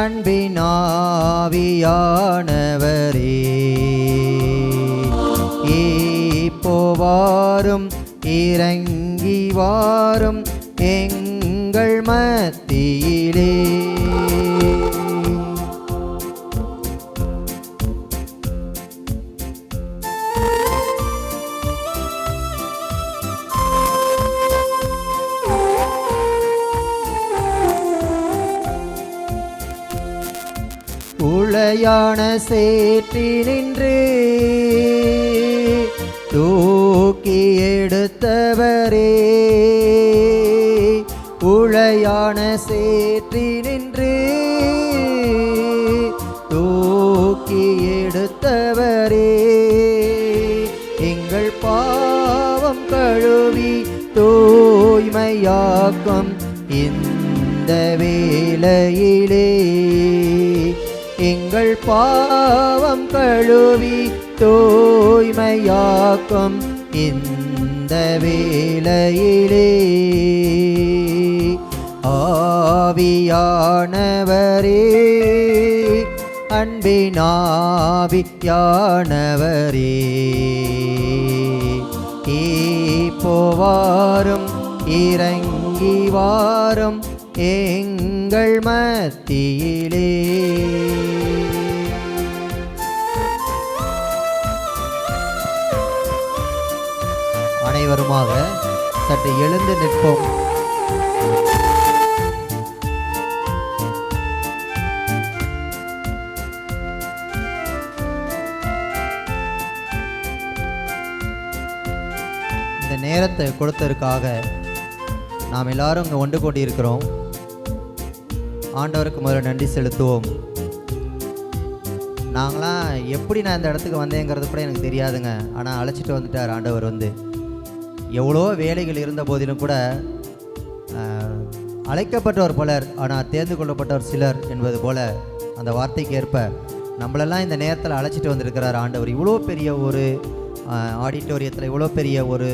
அன்பினாவியானவரே இப்போ வாரும், இறங்கி வாரும் எங்கள் மத்தியிலே. உளையான சேற்றினின்று தூக்கி எடுத்தவரே, உளையான சேற்றினின்று தூக்கி எடுத்தவரே, எங்கள் பாவம் கழுவி தூய்மையாக்கும் இந்த வேளையிலே, எங்கள் பாவம் கழுவி தூய்மையாக்கும் இந்த வேளையிலே. ஆவியானவரே, அன்பினாவியானவரே, இப்போ வாரும், இறங்கி வாரும் எங்கள் மத்தியிலே. அனைவருமாக சற்று எழுந்து நிற்போம். இந்த நேரத்தை கொடுத்ததற்காக நாம் எல்லாரும் இங்கே ஒன்று கூடி இருக்கிறோம். ஆண்டவருக்கு முதல்ல நன்றி செலுத்துவோம். நாங்களாம் எப்படி நான் இந்த இடத்துக்கு வந்தேங்கிறது கூட எனக்கு தெரியாதுங்க. ஆனால் அழைச்சிட்டு வந்துட்டார் ஆண்டவர். எவ்வளோ வேலைகள் இருந்த போதிலும் கூட அழைக்கப்பட்டவர் பலர், ஆனால் தேர்ந்து கொள்ளப்பட்டவர் சிலர் என்பது போல அந்த வார்த்தைக்கு ஏற்ப நம்மளெல்லாம் இந்த நேரத்தில் அழைச்சிட்டு வந்திருக்கிறார் ஆண்டவர். இவ்வளோ பெரிய ஒரு ஆடிட்டோரியத்தில் இவ்வளோ பெரிய ஒரு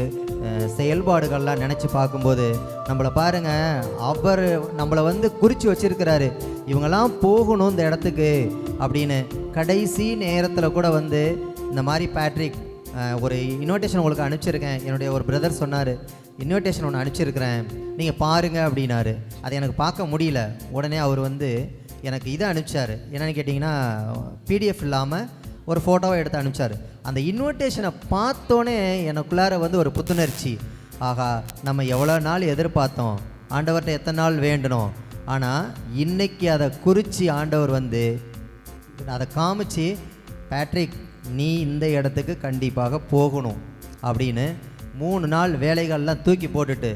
செயல்பாடுகள்லாம் நினச்சி பார்க்கும்போது நம்மளை பாருங்கள், அவர் நம்மளை குறித்து வச்சிருக்கிறாரு. இவங்கெல்லாம் போகணும் இந்த இடத்துக்கு அப்படின்னு. கடைசி நேரத்தில் கூட இந்த மாதிரி பேட்ரிக் ஒரு இன்விடேஷன் உங்களுக்கு அனுப்பிச்சிருக்கேன். என்னுடைய ஒரு பிரதர் சொன்னார், இன்விடேஷன் ஒன்று அனுப்பிச்சிருக்கிறேன், நீங்கள் பாருங்கள் அப்படின்னாரு. அதை எனக்கு பார்க்க முடியல. உடனே அவர் எனக்கு இதை அனுப்பிச்சார். என்னென்னு கேட்டிங்கன்னா, பிடிஎஃப் இல்லாமல் ஒரு ஃபோட்டோவை எடுத்து அனுப்பிச்சார். அந்த இன்விடேஷனை பார்த்தோன்னே எனக்குள்ளார ஒரு புத்துணர்ச்சி. ஆகா, நம்ம எவ்வளோ நாள் எதிர்பார்த்தோம், ஆண்டவர்கிட்ட எத்தனை நாள் வேண்டணும். ஆனால் இன்னைக்கு அதை குறித்து ஆண்டவர் அதை காமிச்சு, பேட்ரிக் நீ இந்த இடத்துக்கு கண்டிப்பாக போகணும் அப்படின்னு 3 நாள் வேலைகள்லாம் தூக்கி போட்டுட்டு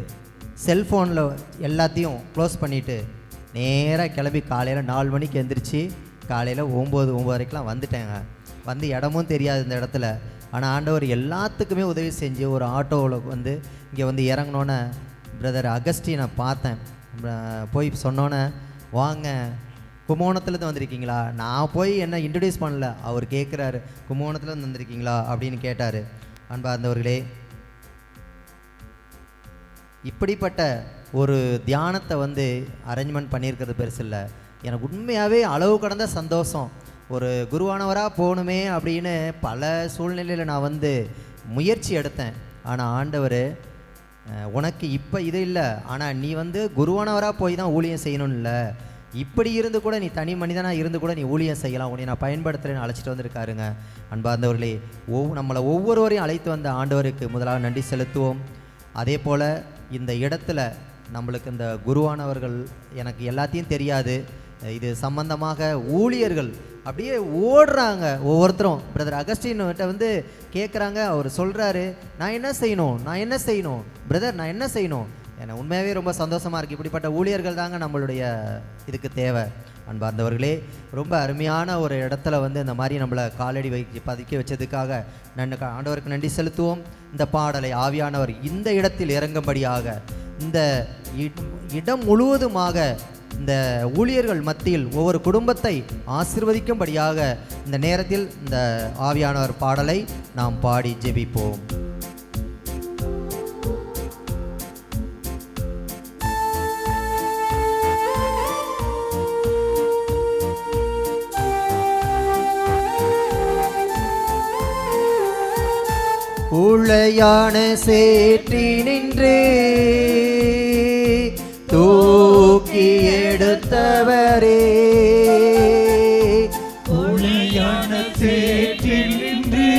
செல்ஃபோனில் எல்லாத்தையும் க்ளோஸ் பண்ணிவிட்டு நேராக கிளம்பி காலையில் 4 மணிக்கு எழுந்திரிச்சு காலையில் 9-9:30க்கெலாம் வந்துட்டேங்க. இடமும் தெரியாது இந்த இடத்துல. ஆனால் ஆண்டவர் எல்லாத்துக்குமே உதவி செஞ்சு ஒரு ஆட்டோவில் இங்கே இறங்கினோன்னே பிரதர் அகஸ்டினை பார்த்தேன். போய் சொன்னோன்னே, வாங்க கும்போணத்துலேருந்து வந்திருக்கீங்களா? நான் போய் என்ன இன்ட்ரடியூஸ் பண்ணல, அவர் கேட்குறாரு கும்போணத்துலேருந்து வந்திருக்கீங்களா அப்படின்னு கேட்டார். அன்பார்ந்தவர்களே, இப்படிப்பட்ட ஒரு தியானத்தை அரேஞ்ச்மெண்ட் பண்ணியிருக்கிறது பெருசு இல்லை. எனக்கு உண்மையாகவே அளவு கடந்த சந்தோஷம். ஒரு குருவானவராக போகணுமே அப்படின்னு பல சூழ்நிலையில் நான் முயற்சி எடுத்தேன். ஆனால் ஆண்டவர், உனக்கு இப்போ இது இல்லை, ஆனால் நீ குருவானவராக போய் தான் ஊழியம் செய்யணும் இல்லை, இப்படி இருந்து கூட நீ தனி மனிதனாக இருந்து கூட நீ ஊழியம் செய்யலாம், உன்னை நான் பயன்படுத்துகிறேன்னு அழைச்சிட்டு வந்திருக்காருங்க. அன்பார்ந்தவர்களே, நம்மளை ஒவ்வொருவரையும் அழைத்து வந்த ஆண்டவருக்கு முதலாக நன்றி செலுத்துவோம். அதே போல் இந்த இடத்துல நம்மளுக்கு இந்த குருவானவர்கள் எனக்கு எல்லாத்தையும் தெரியாது. இது சம்பந்தமாக ஊழியர்கள் அப்படியே ஓடுறாங்க ஒவ்வொருத்தரும். பிரதர் அகஸ்டின்கிட்ட கேட்குறாங்க. அவர் சொல்கிறாரு, நான் என்ன செய்யணும் பிரதர், நான் என்ன செய்யணும். எனக்கு உண்மையாகவே ரொம்ப சந்தோஷமாக இருக்குது. இப்படிப்பட்ட ஊழியர்கள் தாங்க நம்மளுடைய இதுக்கு தேவை. அன்பார்ந்தவர்களே, ரொம்ப அருமையான ஒரு இடத்துல இந்த மாதிரி நம்மளை காலடி பதிக்க வச்சதுக்காக ஆண்டவருக்கு நன்றி செலுத்துவோம். இந்த பாடலை ஆவியானவர் இந்த இடத்தில் இறங்கும்படியாக, இந்த இடம் முழுவதுமாக இந்த ஊழியர்கள் மத்தியில் ஒவ்வொரு குடும்பத்தை ஆசீர்வதிக்கும்படியாக இந்த நேரத்தில் இந்த ஆவியானவர் பாடலை நாம் பாடி ஜெபிப்போம். உளையான சேற்றி நின்று தூக்கி எடுத்தவரே, உளையான சேற்றில் நின்று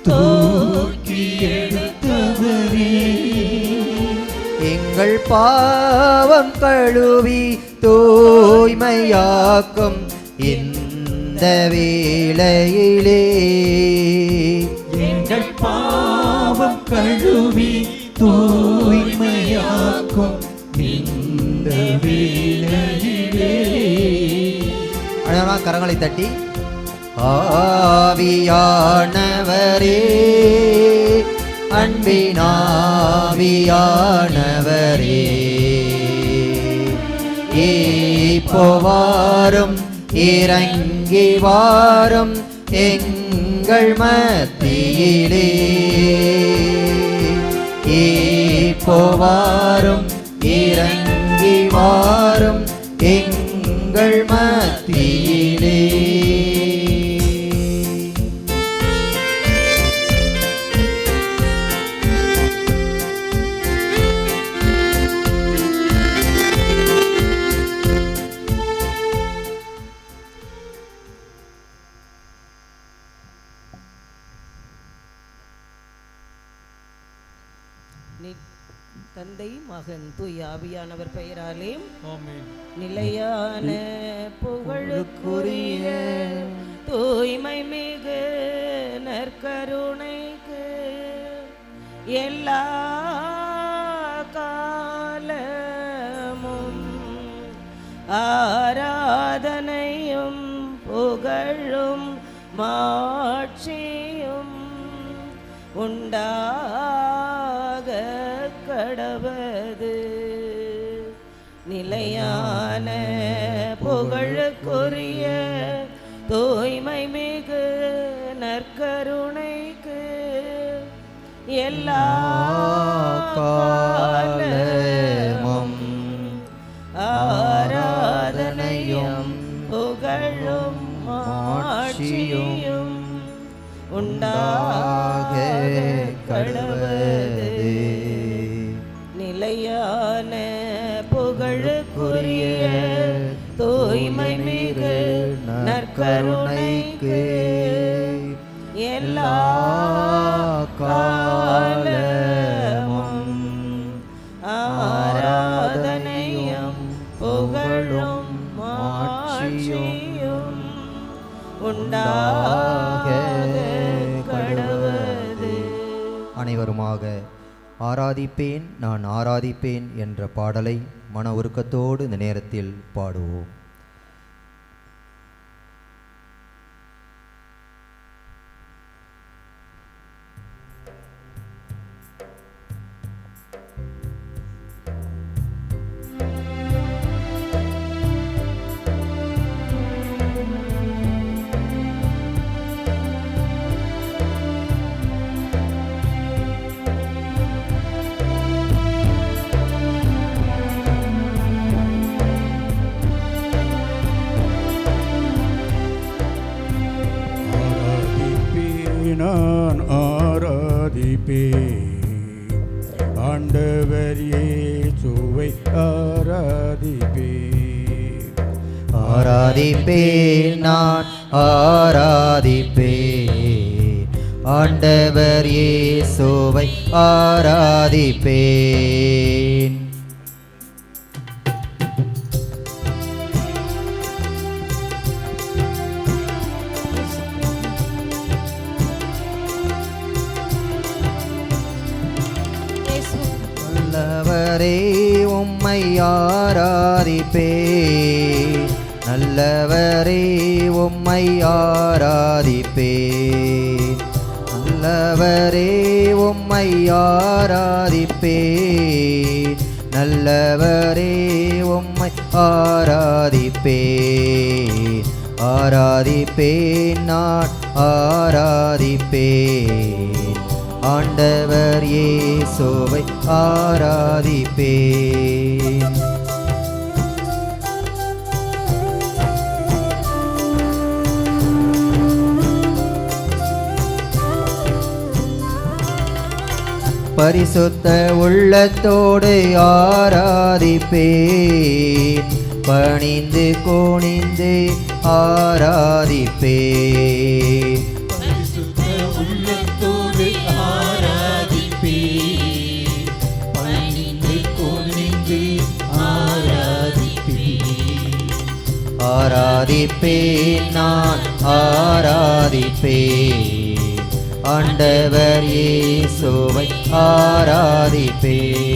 தூக்கி எடுத்தவரே, எங்கள் பாவம் கழுவி தூய்மையாக்கும் இந்த வேளையிலே, எங்கள் பாவம் கழுவி தூய்மையாக்கும் இந்த வேளையிலே. அழகான கரங்களை தட்டி, ஆவியானவரே, அன்பினாவியானவரே, இப்போ வாரும், இறங்கி வாரும் எங்கள் மத்தியிலே, இப்போ வாரும், இறங்கி வாரும் எங்கள் மத்தியிலே. தந்தை மகன் தூய ஆவியானவர் பெயராலே ஆமென். நிலையான புகழுக்குரிய தூய்மை மிகு நற்கருணைக்கு எல்லா காலமும் ஆராதனையும் புகழும் மாட்சியும் உண்டாக கடவது. நிலையான புகழுக்குரிய தூய்மை மிகு நற்கருணைக்கு எல்லா காலமும் ஆராதனையும் புகழும் மாட்சியும் உண்டாக கடவது. நிலையான புகழுக்குரிய தூய்மை மிகு நற்கருணைக்கு எல்லா காலமும் ஆராதனையும் புகழும் மாட்சியும் உண்டாக கடவது. அனைவருமாக ஆராதிப்பேன் நான் ஆராதிப்பேன் என்ற பாடலை மன உருக்கத்தோடு இந்த நேரத்தில் பாடுவோம். நான் ஆராதிப்பேன் ஆண்டவர் இயேசுவை ஆராதிப்பேன். ஆராதிப்பேன் நான் ஆராதிப்பேன் ஆண்டவர் இயேசுவை ஆராதிப்பேன். நல்லவரே உம்மை ஆராதிப்பேன், நல்லவரே உம்மை ஆராதிப்பேன், நல்லவரே உம்மை ஆராதிப்பேன், நல்லவரே உம்மை ஆராதிப்பேன். ஆராதிப்பேன் நான் ஆராதிப்பேன் ஆண்டவர் இயேசுவை ஆராதிப்பேன். பரிசுத்த உள்ளத்தோடு ஆராதிப்பேன், பணிந்து குனிந்து ஆராதிப்பேன். பரிசுத்த உள்ளத்தோடு ஆராதிப்பேன், பணிந்து குனிந்து ஆராதிப்பேன். ஆராதிப்பேன், நான் ஆராதிப்பேன், ஆண்டவர் இயேசுவை ஆராதிப்பேன்.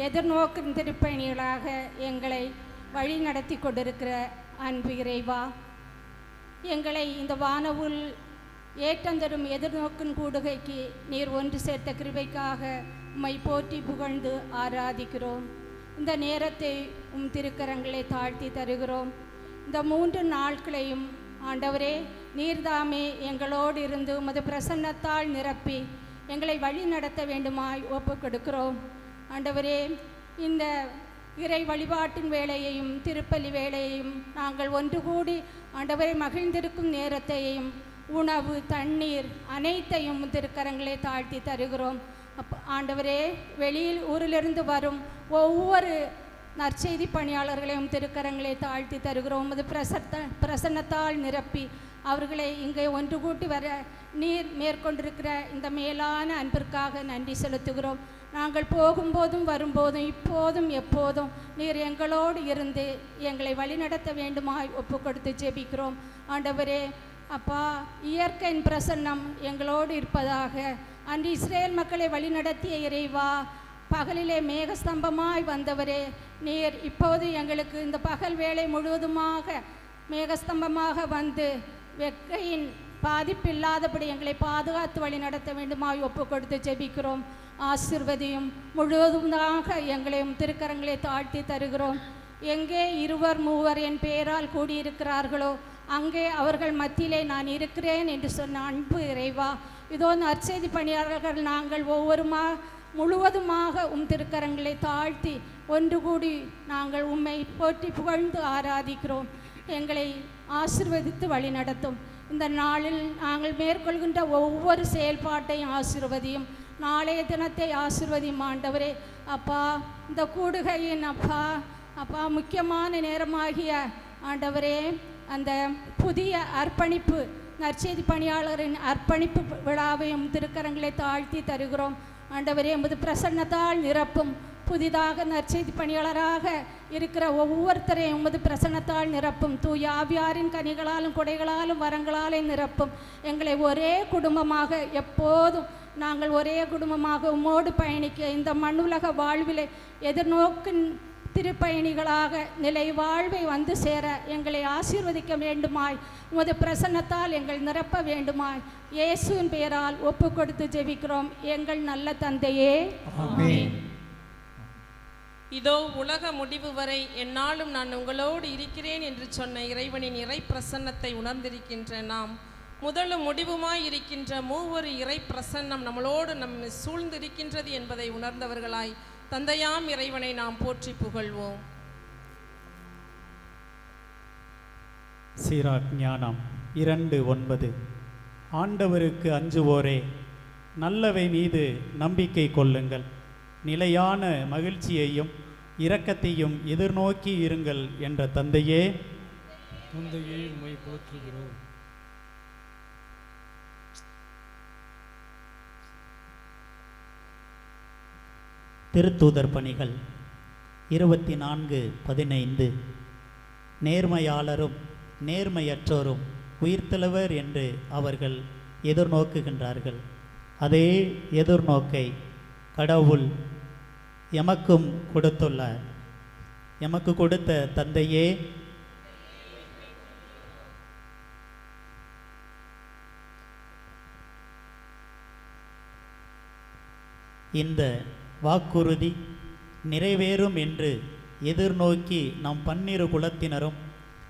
எதிர்நோக்கும் திருப்பணிகளாக எங்களை வழி நடத்தி கொண்டிருக்கிற அன்பு இறைவா, எங்களை இந்த வானவுள் ஏற்றந்தரும் எதிர்நோக்கும் கூடுகைக்கு நீர் ஒன்று சேர்த்த கிருபைக்காக உம்மை போற்றி புகழ்ந்து ஆராதிக்கிறோம். இந்த நேரத்தை திருக்கரங்களை தாழ்த்தி தருகிறோம். இந்த 3 நாட்களையும் ஆண்டவரே நீர்தாமே எங்களோடு இருந்து உமது பிரசன்னத்தால் நிரப்பி எங்களை வழி நடத்த வேண்டுமாய் ஒப்பு கொடுக்கிறோம். ஆண்டவரே, இந்த இறை வழிபாட்டின் வேளையையும் திருப்பலி வேளையையும் நாங்கள் ஒன்று கூடி ஆண்டவரை மகிழ்ந்திருக்கும் நேரத்தையும் உணவு தண்ணீர் அனைத்தையும் திருக்கரங்களை தாழ்த்தி தருகிறோம். ஆண்டவரே, வெளியில் ஊரிலிருந்து வரும் ஒவ்வொரு நற்செய்தி பணியாளர்களையும் திருக்கரங்களை தாழ்த்தி தருகிறோம். அது பிரசன்னத்தால் நிரப்பி அவர்களை இங்கே ஒன்று கூட்டி வர நீர் மேற்கொண்டிருக்கிற இந்த மேலான அன்பிற்காக நன்றி செலுத்துகிறோம். நாங்கள் போகும்போதும் வரும்போதும் இப்போதும் எப்போதும் நீர் எங்களோடு இருந்து எங்களை வழிநடத்த வேண்டுமாய் ஒப்பு கொடுத்து ஜெபிக்கிறோம். ஆண்டவரே அப்பா, இயற்கையின் பிரசன்னம் எங்களோடு இருப்பதாக. அன்று இஸ்ரேல் மக்களை வழிநடத்திய இறைவா, பகலிலே மேகஸ்தம்பமாய் வந்தவரே, நீர் இப்போது எங்களுக்கு இந்த பகல் வேளை முழுவதுமாக மேகஸ்தம்பமாக வந்து வெக்கையின் பாதிப்பில்லாதபடி எங்களை பாதுகாத்து வழி நடத்த வேண்டுமாய் ஒப்பு கொடுத்து ஜெபிக்கிறோம். ஆசிர்வதியும் முழுவதுமாக எங்களையும் திருக்கரங்களை தாழ்த்தி தருகிறோம். எங்கே 2 3 என் பெயரால் கூடியிருக்கிறார்களோ அங்கே அவர்கள் மத்தியிலே நான் இருக்கிறேன் என்று சொன்ன அன்பு இறைவா, இதோ நற்செய்தி பணியாளர்கள் நாங்கள் முழுவதுமாக திருக்கரங்களை தாழ்த்தி ஒன்று கூடி நாங்கள் உம்மை போற்றி புகழ்ந்து ஆராதிக்கிறோம். எங்களை ஆசிர்வதித்து வழி நடத்தும். இந்த நாளில் நாங்கள் மேற்கொள்கின்ற ஒவ்வொரு செயல்பாட்டையும் ஆசீர்வதியும். நாளைய தினத்தை ஆசீர்வதியும் ஆண்டவரே. அப்பா, இந்த கூடுகையின் அப்பா முக்கியமான நேரமாகிய ஆண்டவரே, அந்த புதிய அர்ப்பணிப்பு நற்செய்தி பணியாளரின் அர்ப்பணிப்பு விழாவையும் திருக்கரங்களை தாழ்த்தி தருகிறோம். ஆண்டவரே, உமது பிரசன்னத்தால் நிரப்பும். புதிதாக நற்செய்தி பணியாளராக இருக்கிற ஒவ்வொருத்தரையும் உமது பிரசன்னத்தால் நிரப்பும். தூய ஆவியாரின் கனிகளாலும் கொடைகளாலும் வரங்களாலும் நிரப்பும். எங்களை ஒரே குடும்பமாக எப்போதும் நாங்கள் ஒரே குடும்பமாக உம்மோடு பயணிக்க இந்த மண்ணுலக வாழ்விலை எதிர்நோக்கும் திருப்பயணிகளாக நிலை வாழ்வை வந்து சேர எங்களை ஆசீர்வதிக்க வேண்டுமாய் உமது பிரசன்னத்தால் எங்கள் நிரப்ப வேண்டுமாய் இயேசுவின் பெயரால் ஒப்பு கொடுத்து ஜெபிக்கிறோம் எங்கள் நல்ல தந்தையே. ஆமென். இதோ உலக முடிவு வரை எந்நாளும் நான் உங்களோடு இருக்கிறேன் என்று சொன்ன இறைவனின் இறை பிரசன்னத்தை உணர்ந்திருக்கின்ற நாம் முதலும் முடிவுமாய் இருக்கின்ற மூவொரு இறை பிரசன்னம் நம்மளோடு நம்மை சூழ்ந்திருக்கின்றது என்பதை உணர்ந்தவர்களாய் தந்தையாம் இறைவனை நாம் போற்றி புகழ்வோம். சீராக் ஞானம் 2:9. ஆண்டவருக்கு அஞ்சுவோரே, நல்லவை மீது நம்பிக்கை கொள்ளுங்கள், நிலையான மகிழ்ச்சியையும் இரக்கத்தையும் எதிர்நோக்கி இருங்கள் என்ற தந்தையே உம்மை போற்றுகிறோம். திருத்தூதர் பணிகள் 24:15. நேர்மையாளரும் நேர்மையற்றோரும் உயிர்த்தெழுவர் என்று அவர்கள் எதிர்நோக்குகின்றார்கள். அதே எதிர்நோக்கை கடவுள் எமக்கு கொடுத்த தந்தையே, இந்த வாக்குறுதி நிறைவேறும் என்று எதிர்நோக்கி நம் பன்னிரு குலத்தினரும்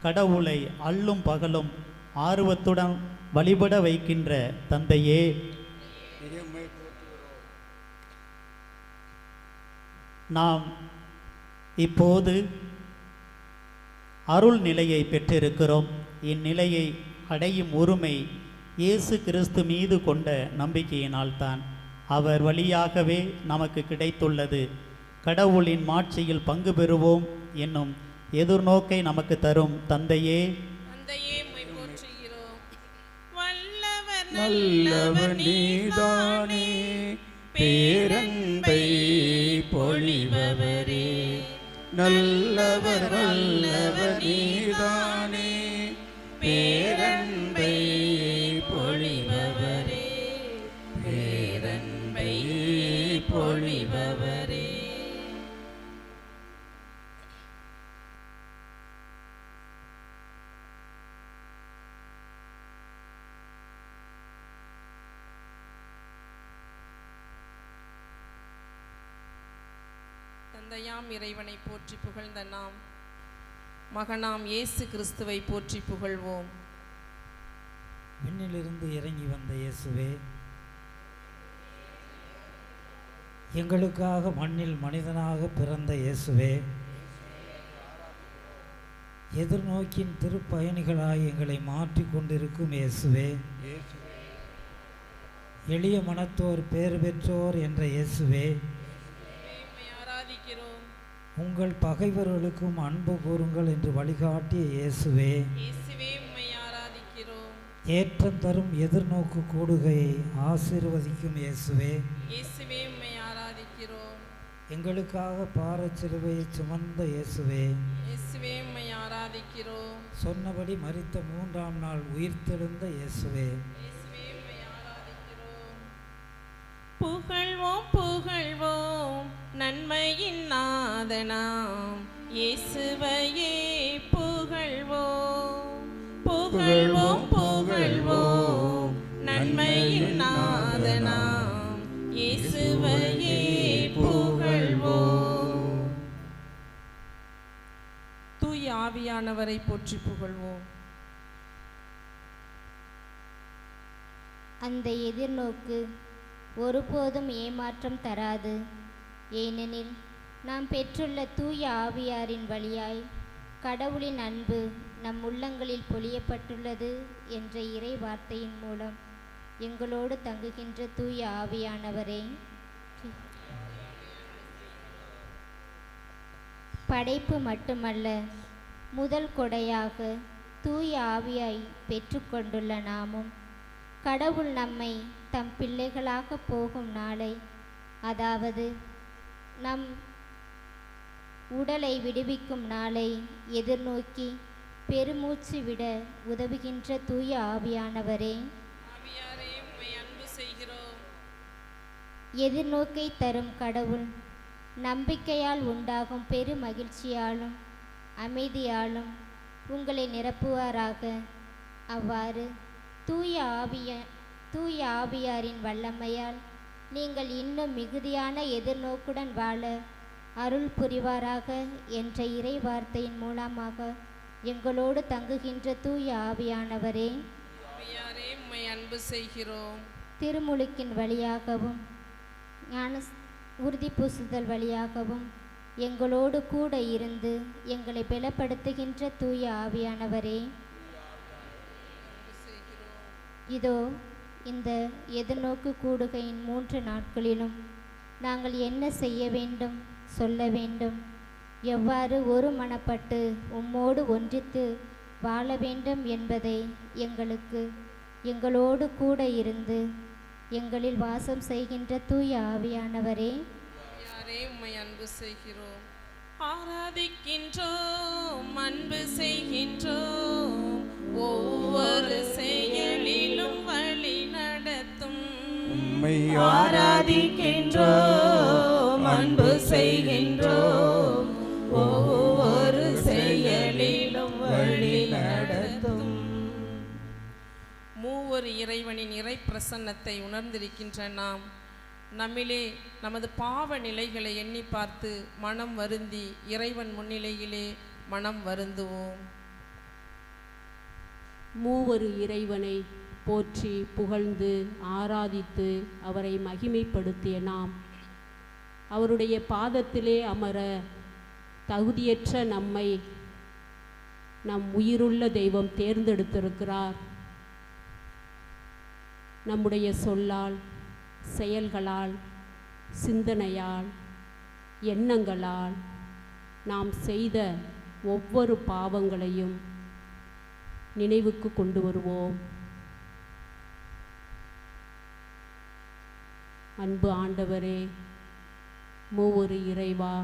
கடவுளை அல்லும் பகலும் ஆர்வத்துடன் வழிபட வைக்கின்ற தந்தையே, நாம் இப்போது அருள் நிலையை பெற்றிருக்கிறோம். இந்நிலையை அடையும் உரிமை இயேசு கிறிஸ்து மீது கொண்ட நம்பிக்கையினால்தான். அவர் வழியாகவே நமக்கு கிடைத்துள்ளது. கடவுளின் மாட்சியில் பங்கு பெறுவோம் என்னும் எதிர்நோக்கை நமக்கு தரும் தந்தையே, உம்மை போற்றுகிறோம். நல்லவர் நீதானே, பேரன்பை பொழிபவரே. நல்லவர் நீதானே, பேரன்பை பொழிபவரே. பேரன்பை பொழிபவரே. தந்தையாம் இறைவனை போற்றி புகழ்ந்த நாம் மகனாம் இயேசு கிறிஸ்துவை போற்றி புகழ்வோம். விண்ணிலிருந்து இறங்கி வந்த இயேசுவே, எங்களுக்காக மண்ணில் மனிதனாக பிறந்த இயேசுவே, எதிர்நோக்கின் திருப்பயணிகளாய் எங்களை மாற்றி கொண்டிருக்கும் இயேசுவே, எளிய மனத்தோர் பேறு பெற்றோர் என்ற இயேசுவே, உங்கள் பகைவர்களுக்கும் அன்பு கூறுங்கள் என்று வழிகாட்டிய இயேசுவே, ஏற்றம் தரும் எதிர்நோக்கு கூடுகையை ஆசீர்வதிக்கும் இயேசுவே, எங்களுக்காக பாரச் சிலுவையை சுமந்த இயேசுவே, சொன்னபடி மரித்த 3ஆம் நாள் உயிர்த்தெழுந்த இயேசுவே, புகழ்வோம் புகழ்வோம் நன்மையின் நாதனாம் இயேசுவையே புகழ்வோம். புகழ்வோம் புகழ்வோம் நன்மையின் நாதனாம் இயேசுவையே புகழ்வோம். தூய ஆவியானவரை போற்றி புகழ்வோம். அந்த எதிர்நோக்கு ஒருபோதும் ஏமாற்றம் தராது. ஏனெனில் நாம் பெற்றுள்ள தூய ஆவியாரின் வழியாய் கடவுளின் அன்பு நம் உள்ளங்களில் பொழியப்பட்டுள்ளது என்ற இறை வார்த்தையின் மூலம் எங்களோடு தங்குகின்ற தூய ஆவியானவரே, படைப்பு மட்டுமல்ல, முதல் கொடையாக தூய ஆவியாய் பெற்றுக்கொண்டுள்ள நாமும் கடவுள் நம்மை தம் பிள்ளைகளாக போகும் நாளை, அதாவது நம் உடலை விடுவிக்கும் நாளை எதிர்நோக்கி பெருமூச்சு விட உதவுகின்ற தூய ஆவியானவரே, எதிர்நோக்கை தரும் கடவுள் நம்பிக்கையால் உண்டாகும் பெரு மகிழ்ச்சியாலும் அமைதியாலும் உங்களை நிரப்புவாராக. அவ்வாறு தூய ஆவியாரின் வல்லமையால் நீங்கள் இன்னும் மிகுதியான எதிர்நோக்குடன் வாழ அருள் புரிவாராக என்ற இறை வார்த்தையின் மூலமாக எங்களோடு தங்குகின்ற தூய ஆவியானவரே, உம்மை அன்பு செய்கிறோம். திருமுழுக்கின் வழியாகவும் ஞான உறுதி பூசுதல் வழியாகவும் எங்களோடு கூட இருந்து எங்களை பலப்படுத்துகின்ற தூய ஆவியானவரே, இதோ இந்த எதிர்நோக்கு கூடுகையின் 3 நாட்களிலும் நாங்கள் என்ன செய்ய வேண்டும், சொல்ல வேண்டும், எவ்வாறு ஒரு மனப்பட்டு உம்மோடு ஒன்றித்து வாழ வேண்டும் என்பதை எங்களோடு கூட இருந்து எங்களில் வாசம் செய்கின்ற தூய ஆவியானவரே, உம்மை அன்பு செய்கிறோம். ஆராதிக்கின்றோம், அன்பு செய்கின்றோம், ஒவ்வொரு செயலிலும் வழி நடத்தும். உம்மை ஆராதிக்கின்றோம், அன்பு செய்கின்றோம், ஒவ்வொரு செயலிலும் வழி நடத்தும். மூவொரு இறைவனின் இறை பிரசன்னத்தை உணர்ந்திருக்கின்ற நாம் நம்மிலே நமது பாவ நிலைகளை எண்ணி பார்த்து மனம் வருந்தி இறைவன் முன்னிலையிலே மனம் வருந்துவோம். மூவரு இறைவனை போற்றி புகழ்ந்து ஆராதித்து அவரை மகிமைப்படுத்திய நாம் அவருடைய பாதத்திலே அமர தகுதியற்ற நம்மை நம் உயிருள்ள தெய்வம் தேர்ந்தெடுத்திருக்கிறார். நம்முடைய சொல்லால், செயல்களால், சிந்தனையால், எண்ணங்களால் நாம் செய்த ஒவ்வொரு பாவங்களையும் நினைவுக்கு கொண்டு வருவோம். அன்பு ஆண்டவரே, மூவொரு இறைவா,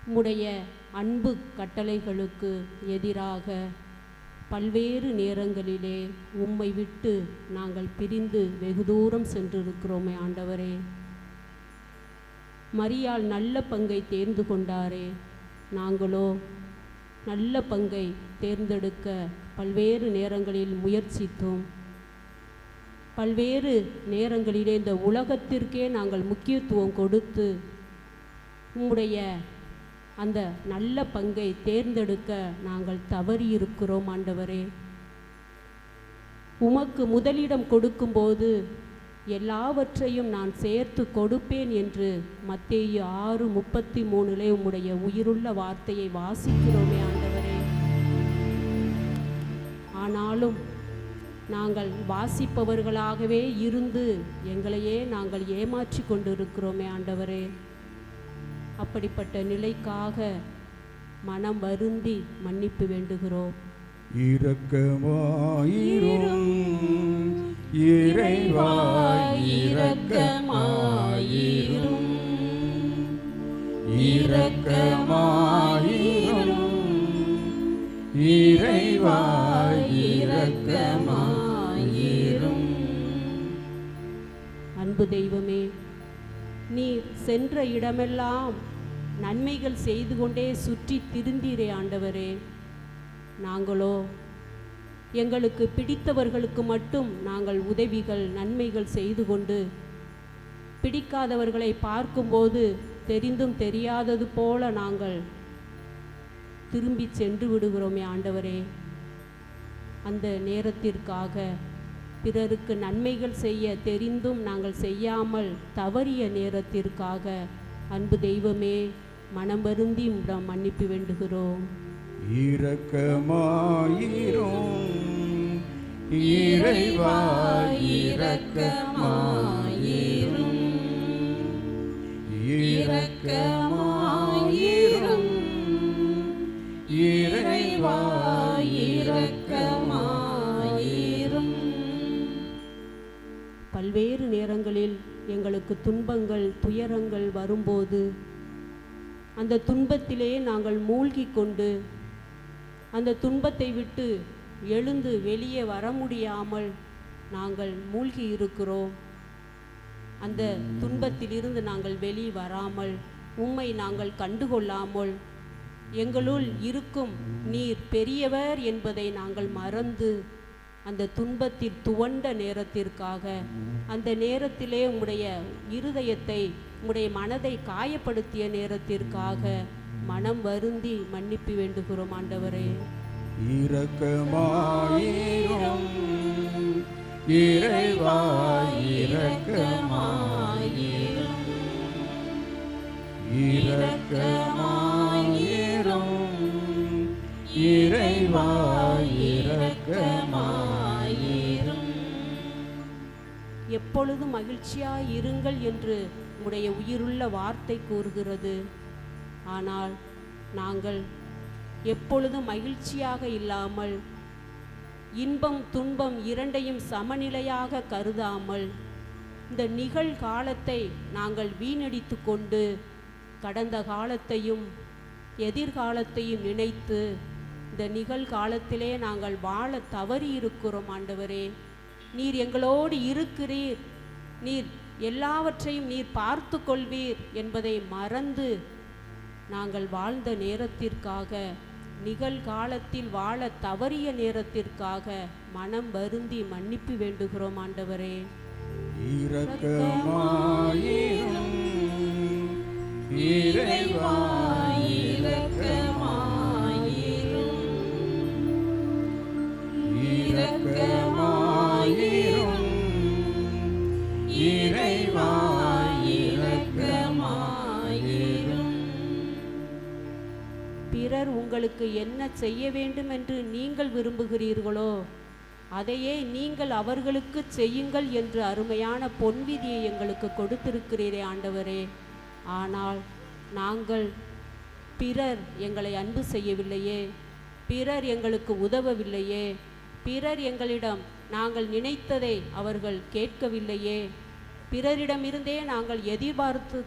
உம்முடைய அன்பு கட்டளைகளுக்கு எதிராக பல்வேறு நேரங்களிலே உம்மை விட்டு நாங்கள் பிரிந்து வெகு தூரம் சென்றிருக்கிறோமே ஆண்டவரே. மரியாள் நல்ல பங்கை தேர்ந்து கொண்டாரே, நாங்களோ நல்ல பங்கை தேர்ந்தெடுக்க பல்வேறு நேரங்களில் முயற்சித்தோம். பல்வேறு நேரங்களிலே இந்த உலகத்திற்கே நாங்கள் முக்கியத்துவம் கொடுத்து உம்முடைய அந்த நல்ல பங்கை தேர்ந்தெடுக்க நாங்கள் தவறியிருக்கிறோம் ஆண்டவரே. உமக்கு முதலிடம் கொடுக்கும்போது எல்லாவற்றையும் நான் சேர்த்து கொடுப்பேன் என்று மத்தேயு 6:33 உம்முடைய உயிருள்ள வார்த்தையை வாசிக்கிறோமே ஆண்டவரே. ஆனாலும் நாங்கள் வாசிப்பவர்களாகவே இருந்து எங்களையே நாங்கள் ஏமாற்றி கொண்டிருக்கிறோமே ஆண்டவரே. அப்படிப்பட்ட நிலைக்காக மனம் வருந்தி மன்னிப்பு வேண்டுகிறோம். இரக்கமாயிரும் இறைவா, இரக்கமாயிரும், இரக்கமாயிரும் இறைவா, இரக்கமாயிரும். அன்பு தெய்வமே, நீர் சென்ற இடமெல்லாம் நன்மைகள் செய்து கொண்டே சுற்றி திருந்தீரே ஆண்டவரே. நாங்களோ எங்களுக்கு பிடித்தவர்களுக்கு மட்டும் நாங்கள் உதவிகள் நன்மைகள் செய்து கொண்டு பிடிக்காதவர்களை பார்க்கும்போது தெரிந்தும் தெரியாதது போல நாங்கள் திரும்பி சென்று விடுகிறோமே ஆண்டவரே. அந்த நேரத்திற்காக பிறருக்கு நன்மைகள் செய்ய தெரிந்தும் நாங்கள் செய்யாமல் தவறிய நேரத்திற்காக அன்பு தெய்வமே, மனம் வருந்தி மன்னிப்பு வேண்டுகிறோம். இரக்கமாயிரும் இறைவா, இரக்கமாயிரும், இரக்கமாயிரும் இறைவா, இரக்கமாயிரும். பல்வேறு நேரங்களில் எங்களுக்கு துன்பங்கள் துயரங்கள் வரும்போது அந்த துன்பத்திலே நாங்கள் மூழ்கி கொண்டு அந்த துன்பத்தை விட்டு எழுந்து வெளியே வர முடியாமல் நாங்கள் மூழ்கி இருக்கிறோம். அந்த துன்பத்திலிருந்து நாங்கள் வெளியே வராமல் உம்மை நாங்கள் கண்டுகொள்ளாமல் எங்களுள் இருக்கும் நீர் பெரியவர் என்பதை நாங்கள் மறந்து அந்த துன்பத்தில் துவண்ட நேரத்திற்காக, அந்த நேரத்திலே உம்முடைய இருதயத்தை உம்முடைய மனதை காயப்படுத்திய நேரத்திற்காக மனம் வருந்தி மன்னிப்பு வேண்டுகிறோம் ஆண்டவரே. இரக்கமாயிரும் இறைவா, இரக்கமாயிரும், இரக்கமாயிரும் இறைவா, இரக்கமாயிரும். எப்பொழுதும் மகிழ்ச்சியாய் இருங்கள் என்று உம்முடைய உயிருள்ள வார்த்தை கூறுகிறது. ஆனால் நாங்கள் எப்பொழுதும் மகிழ்ச்சியாக இல்லாமல் இன்பம் துன்பம் இரண்டையும் சமநிலையாக கருதாமல் இந்த நிகழ்காலத்தை நாங்கள் வீணடித்து கொண்டு கடந்த காலத்தையும் எதிர்காலத்தையும் நினைத்து இந்த நிகழ்காலத்திலே நாங்கள் வாழ தவறி இருக்கிறோம் ஆண்டவரே. நீர் எங்களோடு இருக்கிறீர், நீர் எல்லாவற்றையும் நீர் பார்த்து கொள்வீர் என்பதை மறந்து நாங்கள் வாழ்ந்த நேரத்திற்காக, நிகழ்காலத்தில் வாழ தவறிய நேரத்திற்காக மனம் வருந்தி மன்னிப்பு வேண்டுகிறோம் ஆண்டவரே. இரக்கமாயிரும் இறைவா இரக்கமாயிரும் இரக்கமாயிரும் இறைவா இரக்கமாயிரும். பிறர் உங்களுக்கு என்ன செய்ய வேண்டும் என்று நீங்கள் விரும்புகிறீர்களோ அதையே நீங்கள் அவர்களுக்கு செய்யுங்கள் என்று அருமையான பொன்விதியை எங்களுக்கு கொடுத்திருக்கிறீரே ஆண்டவரே. ஆனால் நாங்கள் பிறர் எங்களை அன்பு செய்யவில்லையே, பிறர் எங்களுக்கு உதவவில்லையே, பிறர் எங்களிடம் நாங்கள் நினைத்ததை அவர்கள் கேட்கவில்லையே, பிறரிடமிருந்தே நாங்கள் எதிர்பார்த்து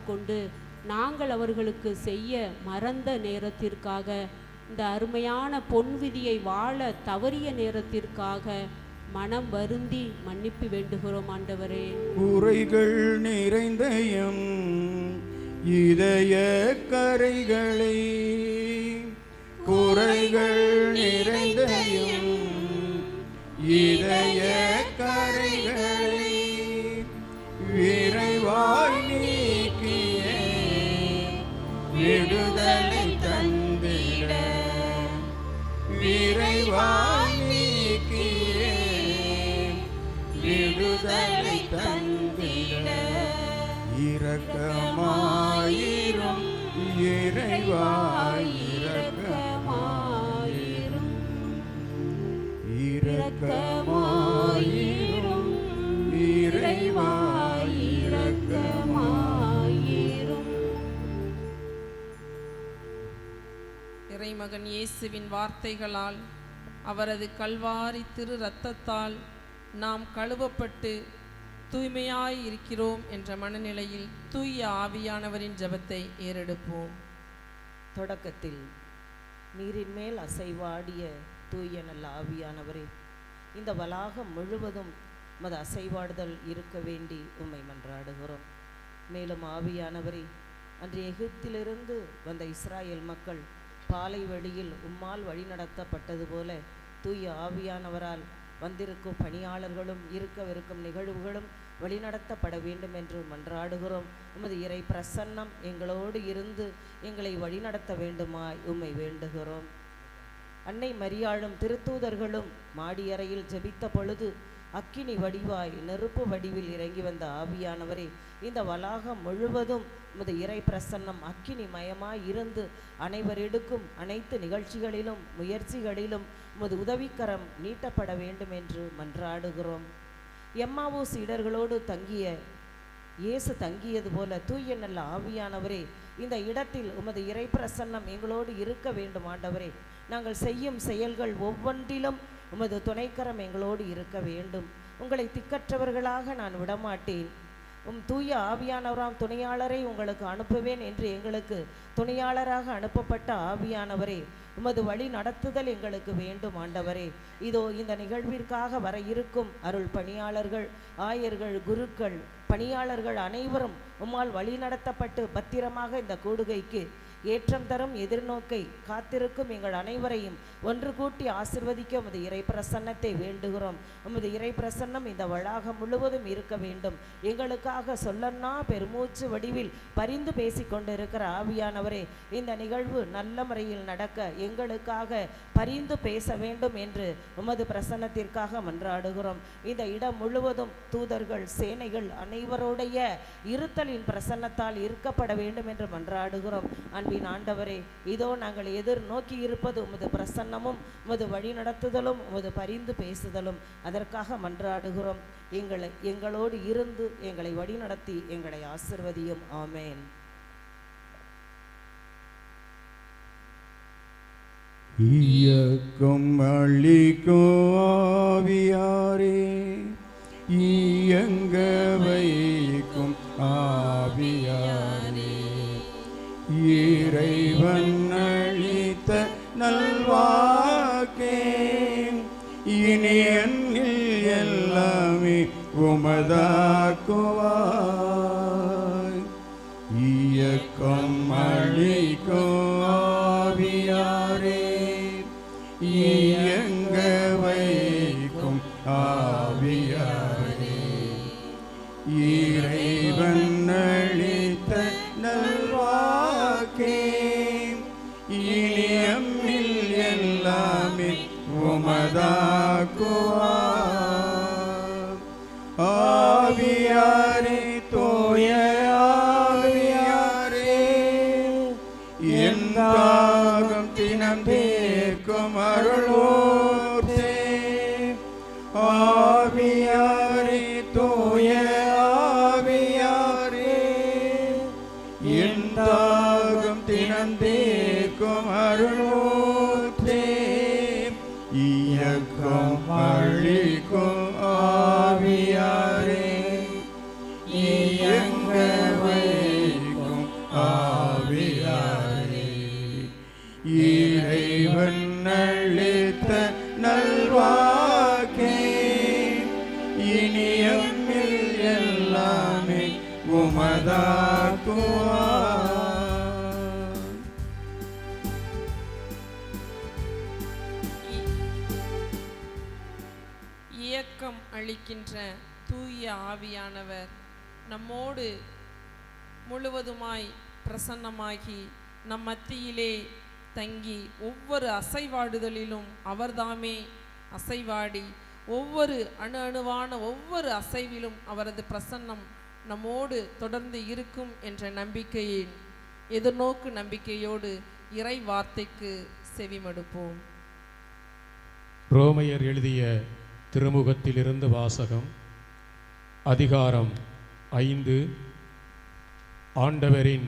கொண்டு நாங்கள் அவர்களுக்கு செய்ய மறந்த நேரத்திற்காக, இந்த அருமையான பொன்விதியை வாழ தவறிய நேரத்திற்காக மனம் வருந்தி மன்னிப்பு வேண்டுகிறோம் ஆண்டவரே. குறைகள் நிறைந்தயம் இதய கரைகளை, குறைகள் நிறைந்தயம் இதய கரைகளை விரைவாய் நீக்கிய விடுதலை தந்திட, விரைவாய் நீக்கிய விடுதலை தந்திட இரக்கமாயிரும் இறைவாய் இரக்கமாயிரும் இரக்கமாயிரும் இறைவாய் இரக்கமாயிரும். இறைமகன் இயேசுவின் வார்த்தைகளால் அவரது கல்வாரி திரு இரத்தத்தால் நாம் கழுவப்பட்டு தூய்மையாய் இருக்கிறோம் என்ற மனநிலையில் தூய ஆவியானவரின் ஜெபத்தை ஏறெடுப்போம். தொடக்கத்தில் நீரின் மேல் அசைவாடிய தூய நல்ல ஆவியானவரே, இந்த வளாகம் முழுவதும் மது அசைவாடுதல் இருக்க வேண்டி உம்மை மன்றாடுகிறோம். மேலும் ஆவியானவரே, அன்று எகிப்திலிருந்து வந்த இஸ்ராயேல் மக்கள் பாலை வழியில் உம்மால் வழிநடத்தப்பட்டது போல தூய ஆவியானவரால் வந்திருக்கும் பணியாளர்களும் இருக்கவிருக்கும் நிகழ்வுகளும் வழிநடத்தப்பட வேண்டும் என்று மன்றாடுகிறோம். உமது இறை பிரசன்னம் எங்களோடு இருந்து எங்களை வழிநடத்த வேண்டுமாய் உம்மை வேண்டுகிறோம். அன்னை மரியாளும் திருத்தூதர்களும் மாடியறையில் ஜெபித்த பொழுது அக்கினி வடிவாய் நெருப்பு வடிவில் இறங்கி வந்த ஆவியானவரே, இந்த வளாகம் முழுவதும் உமது இறை பிரசன்னம் அக்கினி மயமாய் இருந்து அனைவரெடுக்கும் அனைத்து நிகழ்ச்சிகளிலும் முயற்சிகளிலும் உமது உதவிக்கரம் நீட்டப்பட வேண்டும் என்று மன்றாடுகிறோம். எம்மாவூஸ் இடர்களோடு இயேசு தங்கியது போல தூய நல்ல ஆவியானவரே, இந்த இடத்தில் உமது இறை பிரசன்னம் எங்களோடு இருக்க வேண்டும் ஆண்டவரே. நாங்கள் செய்யும் செயல்கள் ஒவ்வொன்றிலும் உமது துணைக்கரம் எங்களோடு இருக்க வேண்டும். உங்களை திக்கற்றவர்களாக நான் விடமாட்டேன். தூய ஆவியானவராம் துணையாளரை உங்களுக்கு அனுப்புவேன் என்று எங்களுக்கு துணையாளராக அனுப்பப்பட்ட ஆவியானவரே, உமது வழி நடத்துதல் எங்களுக்கு வேண்டும் ஆண்டவரே. இதோ இந்த நிகழ்விற்காக வர இருக்கும் அருள் பணியாளர்கள், ஆயர்கள், குருக்கள், பணியாளர்கள் அனைவரும் உம்மால் வழி நடத்தப்பட்டு பத்திரமாக இந்த கூடுகைக்கு ஏற்றம் தரும் எதிர்நோக்கை காத்திருக்கும் எங்கள் அனைவரையும் ஒன்று கூட்டி ஆசிர்வதிக்க உமது இறை பிரசன்னத்தை வேண்டுகிறோம். உமது இறை பிரசன்னம் இந்த வளாகம் முழுவதும் இருக்க வேண்டும். எங்களுக்காக சொல்லன்னா பெருமூச்சு வடிவில் பரிந்து பேசி கொண்டிருக்கிற ஆவியானவரே, இந்த நிகழ்வு நல்ல முறையில் நடக்க எங்களுக்காக பரிந்து பேச வேண்டும் என்று உமது பிரசன்னத்திற்காக மன்றாடுகிறோம். இந்த இடம் முழுவதும் தூதர்கள், சேனைகள் அனைவருடைய இருத்தலின் பிரசன்னத்தால் இருக்கப்பட வேண்டும் என்று மன்றாடுகிறோம். அன்பின் ஆண்டவரே, இதோ நாங்கள் எதிர்நோக்கி இருப்பது உமது பிரசன்னமும் உமது வழி நடத்துதலும் உமது பரிந்து பேசுதலும். அதற்காக மன்றாடுகிறோம். எங்களோடு இருந்து எங்களை வழி நடத்தி எங்களை ஆசிர்வதியும். ஆமேன். இயக்கம் அளிக்கும் ஆவியாரே, இயங்க வைக்கும் ஆவியாரே, இறைவன் அளித்த நல்வாக்கே, இனி என்னில் எல்லாமே உமதாக்குவாய். இயக்கம் அளிக்கும் ஆவியாரே, இயங்க வைக்கும் ஆவியாரே, இறைவன் அளித்த நல்வாக்கே இனி அம்மில் எல்லாமே உமதாக்குவார். ஆவியாரே தூய ஆவியாரே என் தாகம் தினம் தீர்க்கும் அருளோர்த்தே. ஆவியாரே தூய ஆவியாரே என் தாகம் தினம் தீர்க்கும் அருளோர்த்தே. இயக்கம் அளிக்கும் ஆவியாரே இயங்க வைக்கும் ஆவியாரே இறைவன் அளித்த நல்வாக்கே இனி எம்மில் எல்லாமே உமதாக்குவார். இயக்கம் அளிக்கின்ற தூய ஆவியானவர் நம்மோடு முழுவதுமாய் பிரசன்னமாகி நம் மத்தியிலே தங்கி ஒவ்வொரு அசைவாடுதலிலும் அவர்தாமே அசைவாடி ஒவ்வொரு அணு அணுவான ஒவ்வொரு அசைவிலும் அவரது பிரசன்னம் நம்மோடு தொடர்ந்து இருக்கும் என்ற நம்பிக்கையின் எதிர்நோக்கு நம்பிக்கையோடு இறை வார்த்தைக்கு செவிமடுப்போம். ரோமையர் எழுதிய திருமுகத்திலிருந்து வாசகம். அதிகாரம் 5. ஆண்டவரின்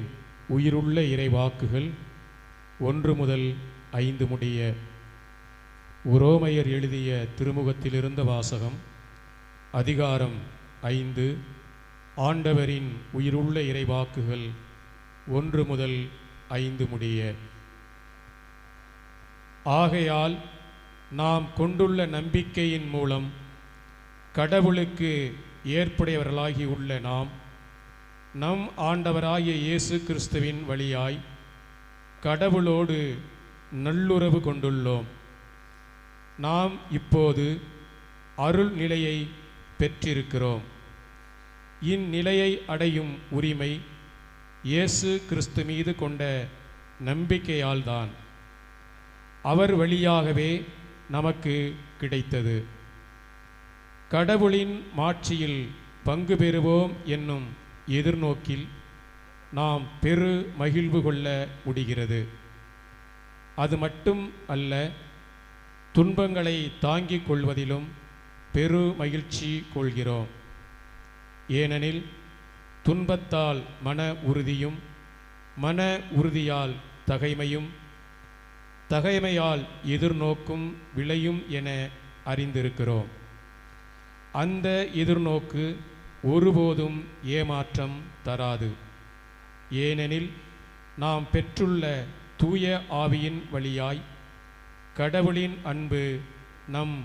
உயிருள்ள இறைவாக்குகள் 1 முதல் 5 முடிய. ரோமையர் எழுதிய திருமுகத்திலிருந்து வாசகம். அதிகாரம் 5. ஆண்டவரின் உயிருள்ள இறைவாக்குகள் 1 முதல் 5 முடிய. ஆகையால் நாம் கொண்டுள்ள நம்பிக்கையின் மூலம் கடவுளுக்கு ஏற்புடையவர்களாகி உள்ள நாம் நம் ஆண்டவராகிய இயேசு கிறிஸ்துவின் வழியாய் கடவுளோடு நல்லுறவு கொண்டுள்ளோம். நாம் இப்போது அருள் நிலையை பெற்றிருக்கிறோம். இந்நிலையை அடையும் உரிமை இயேசு கிறிஸ்து மீது கொண்ட நம்பிக்கையால்தான். அவர் வழியாகவே நமக்கு கிடைத்தது. கடவுளின் மாட்சியில் பங்கு பெறுவோம் என்னும் எதிர்நோக்கில் நாம் பெரு மகிழ்வு கொள்ள முடிகிறது. அது மட்டும் அல்ல, துன்பங்களை தாங்கிக் கொள்வதிலும் பெரு மகிழ்ச்சி கொள்கிறோம். ஏனெனில் துன்பத்தால் மன உறுதியும், மன உறுதியால் தகைமையும், தகைமையால் எதிர்நோக்கும் விளையும் என அறிந்திருக்கிறோம். அந்த எதிர்நோக்கு ஒருபோதும் ஏமாற்றம் தராது. ஏனெனில் நாம் பெற்றுள்ள தூய ஆவியின் வழியாய் கடவுளின் அன்பு நம்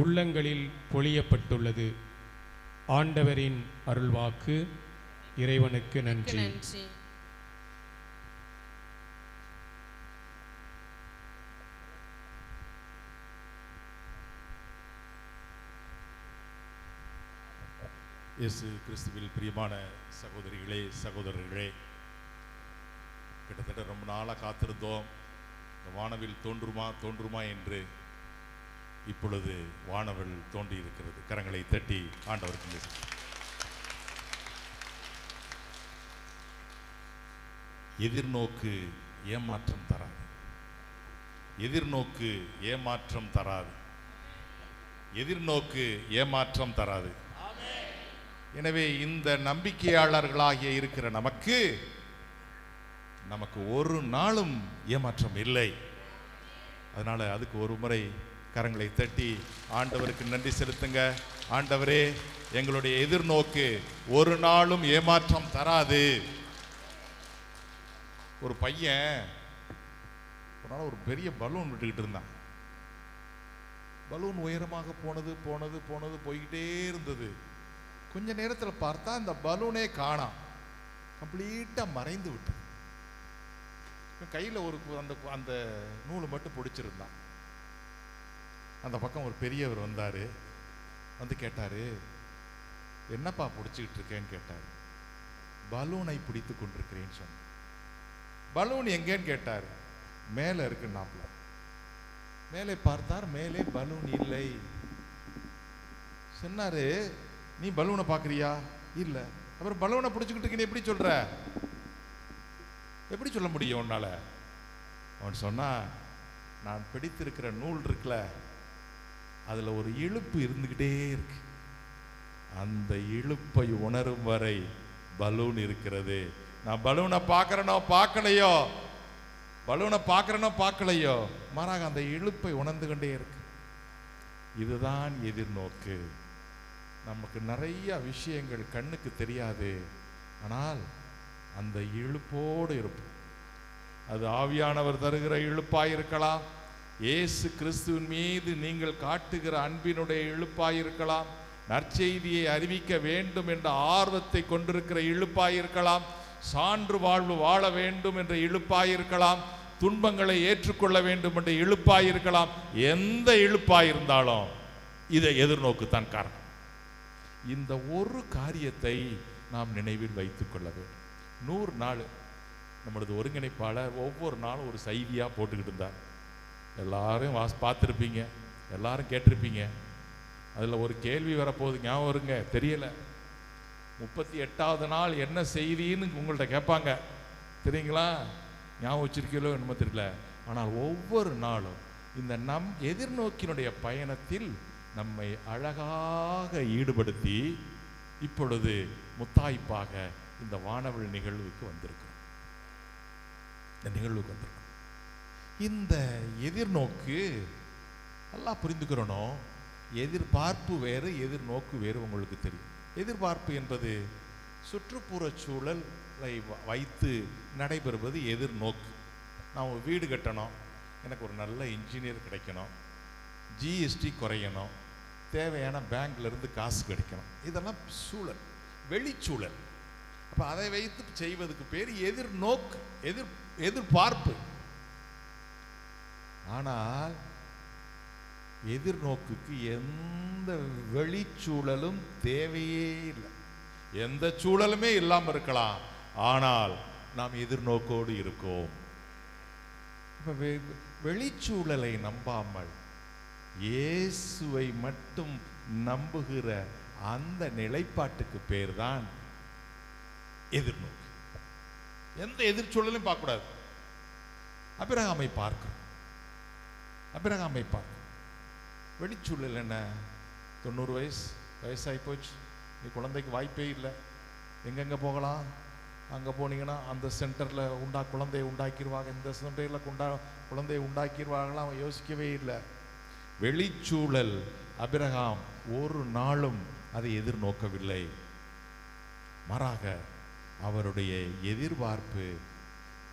உள்ளங்களில் பொழியப்பட்டுள்ளது. ஆண்டவரின் அருள்வாக்கு. இறைவனுக்கு நன்றி. இயேசு கிறிஸ்துவில் பிரியமான சகோதரிகளே, சகோதரர்களே, கிட்டத்தட்ட ரொம்ப நாளாக காத்திருந்தோம். இந்த வானவில் தோன்றுமா என்று. இப்பொழுது வானவில் தோன்றி இருக்கிறது. கரங்களை தட்டி ஆண்டவருக்கு. எதிர்நோக்கு ஏமாற்றம் தராது. எதிர்நோக்கு ஏமாற்றம் தராது. எதிர்நோக்கு ஏமாற்றம் தராது. எனவே இந்த நம்பிக்கையாளர்களாகிய இருக்கிற நமக்கு ஒரு நாளும் ஏமாற்றம் இல்லை. அதனால அதுக்கு ஒரு முறை கரங்களை தட்டி ஆண்டவருக்கு நன்றி செலுத்துங்க. ஆண்டவரே, எங்களுடைய எதிர்நோக்கு ஒரு நாளும் ஏமாற்றம் தராது. ஒரு பையன் ஒரு நாள் ஒரு பெரிய பலூன் விட்டுக்கிட்டு இருந்தான். பலூன் உயரமாக போனது போய்கிட்டே இருந்தது. கொஞ்ச நேரத்தில் பார்த்தா அந்த பலூனே காணாம், கம்ப்ளீட்டாக மறைந்து விட்டது. கையில் அந்த நூலை மட்டும் பிடிச்சிருந்தான். அந்த பக்கம் ஒரு பெரியவர் வந்தார். வந்து கேட்டார், என்னப்பா பிடிச்சிக்கிட்டு இருக்கேன்னு கேட்டார். பலூனை பிடித்து கொண்டிருக்கிறேன்னு சொன்னேன். பலூன் எங்கேன்னு கேட்டார். மேலே இருக்குன்னாப்ல. மேலே பார்த்தார், மேலே பலூன் இல்லை. சொன்னாரு, நீ பலூனை பார்க்குறியா? இல்லை. அப்புறம் பலூனை பிடிச்சிக்கிட்டு இருக்கீன்னு எப்படி சொல்ற? எப்படி சொல்ல முடியும் உன்னால? அவன் சொன்னா, நான் பிடித்திருக்கிற நூல் இருக்குல்ல, அதில் ஒரு இழுப்பு இருந்துக்கிட்டே இருக்கு. அந்த இழுப்பை உணரும் வரை பலூன் இருக்கிறது. நான் பலூனை பார்க்கறனோ பார்க்கலையோ, பலூனை பார்க்கறனோ பார்க்கலையோ, மாறாக அந்த இழுப்பை உணர்ந்து கொண்டே இருக்கு. இதுதான் எதிர்நோக்கு. நமக்கு நிறைய விஷயங்கள் கண்ணுக்கு தெரியாது, ஆனால் அந்த இழுப்போடு இருப்போம். அது ஆவியானவர் தருகிற இழுப்பாயிருக்கலாம், இயேசு கிறிஸ்துவின் மீது நீங்கள் காட்டுகிற அன்பினுடைய இழுப்பாயிருக்கலாம், நற்செய்தியை அறிவிக்க வேண்டும் என்ற ஆர்வத்தை கொண்டிருக்கிற இழுப்பாயிருக்கலாம், சான்று வாழ்வு வாழ வேண்டும் என்ற இழுப்பாயிருக்கலாம், துன்பங்களை ஏற்றுக்கொள்ள வேண்டும் என்ற இழுப்பாயிருக்கலாம். எந்த இழுப்பாயிருந்தாலும் இதை எதிர்நோக்குத்தான் காரணம். இந்த ஒரு காரியத்தை நாம் நினைவில் வைத்துக் கொள்ள வேண்டும். 100 நாள் நம்மளது ஒருங்கிணைப்பாளர் ஒவ்வொரு நாளும் ஒரு செய்தியாக போட்டுக்கிட்டு இருந்தார். எல்லாரும் பார்த்துருப்பீங்க, எல்லாரும் கேட்டிருப்பீங்க. அதில் ஒரு கேள்வி வரப்போகுது, ஞாபகம் வருங்க, தெரியல. 38வது நாள் என்ன செய்தின்னு உங்கள்கிட்ட கேட்பாங்க, தெரியுங்களா? ஞாபகம் வச்சிருக்கீங்களோ என்னமோ தெரியல. ஆனால் ஒவ்வொரு நாளும் இந்த எதிர்நோக்கினுடைய பயணத்தில் நம்மை அழகாக ஈடுபடுத்தி இப்பொழுது முத்தாய்ப்பாக இந்த வானவில் நிகழ்வுக்கு வந்திருக்கிறோம். இந்த எதிர்நோக்கு நல்லா புரிந்துக்கிறணும். எதிர்பார்ப்பு வேறு, எதிர்நோக்கு வேறு. உங்களுக்கு தெரியும், எதிர்பார்ப்பு என்பது சுற்றுப்புற சூழலை வைத்து நடைபெறுவது எதிர்நோக்கு. நான் ஒரு வீடு கட்டணும், எனக்கு ஒரு நல்ல இன்ஜினியர் கிடைக்கணும், ஜிஎஸ்டி குறையணும், தேவையான பேங்க்லேருந்து காசு கிடைக்கணும். இதெல்லாம் சூழல், வெளிச்சூழல். அப்போ அதை வைத்து செய்வதுக்கு பேர் எதிர்நோக்கு, எதிர்பார்ப்பு. ஆனால் எதிர்நோக்குக்கு எந்த வெளிச்சூழலும் தேவையே இல்லை. எந்த சூழலுமே இல்லாமல் இருக்கலாம், ஆனால் நாம் எதிர்நோக்கோடு இருக்கோம். இப்போ வெளிச்சூழலை நம்பாமல் இயேசுவை மட்டும் நம்புகிற அந்த நிலைப்பாட்டுக்கு பேர் தான் எதிர்நோக்கு. எந்த எதிர்ச்சூழலையும் பார்க்கக்கூடாது. அபிரகாமை பார்க்கிறோம். வெளிச்சூழல் என்ன? 90 வயசாகி போச்சு, நீ குழந்தைக்கு வாய்ப்பே இல்லை. எங்கெங்கே போகலாம்? அங்கே போனீங்கன்னா அந்த சென்டரில் குழந்தையை உண்டாக்கிடுவாங்க, இந்த சென்டரில் குழந்தையை உண்டாக்கிடுவாங்களாம். அவன் யோசிக்கவே இல்லை. வெளிச்சூழல் அபிரகாம் ஒரு நாளும் அதை எதிர்நோக்கவில்லை. மாறாக அவருடைய எதிர்பார்ப்பு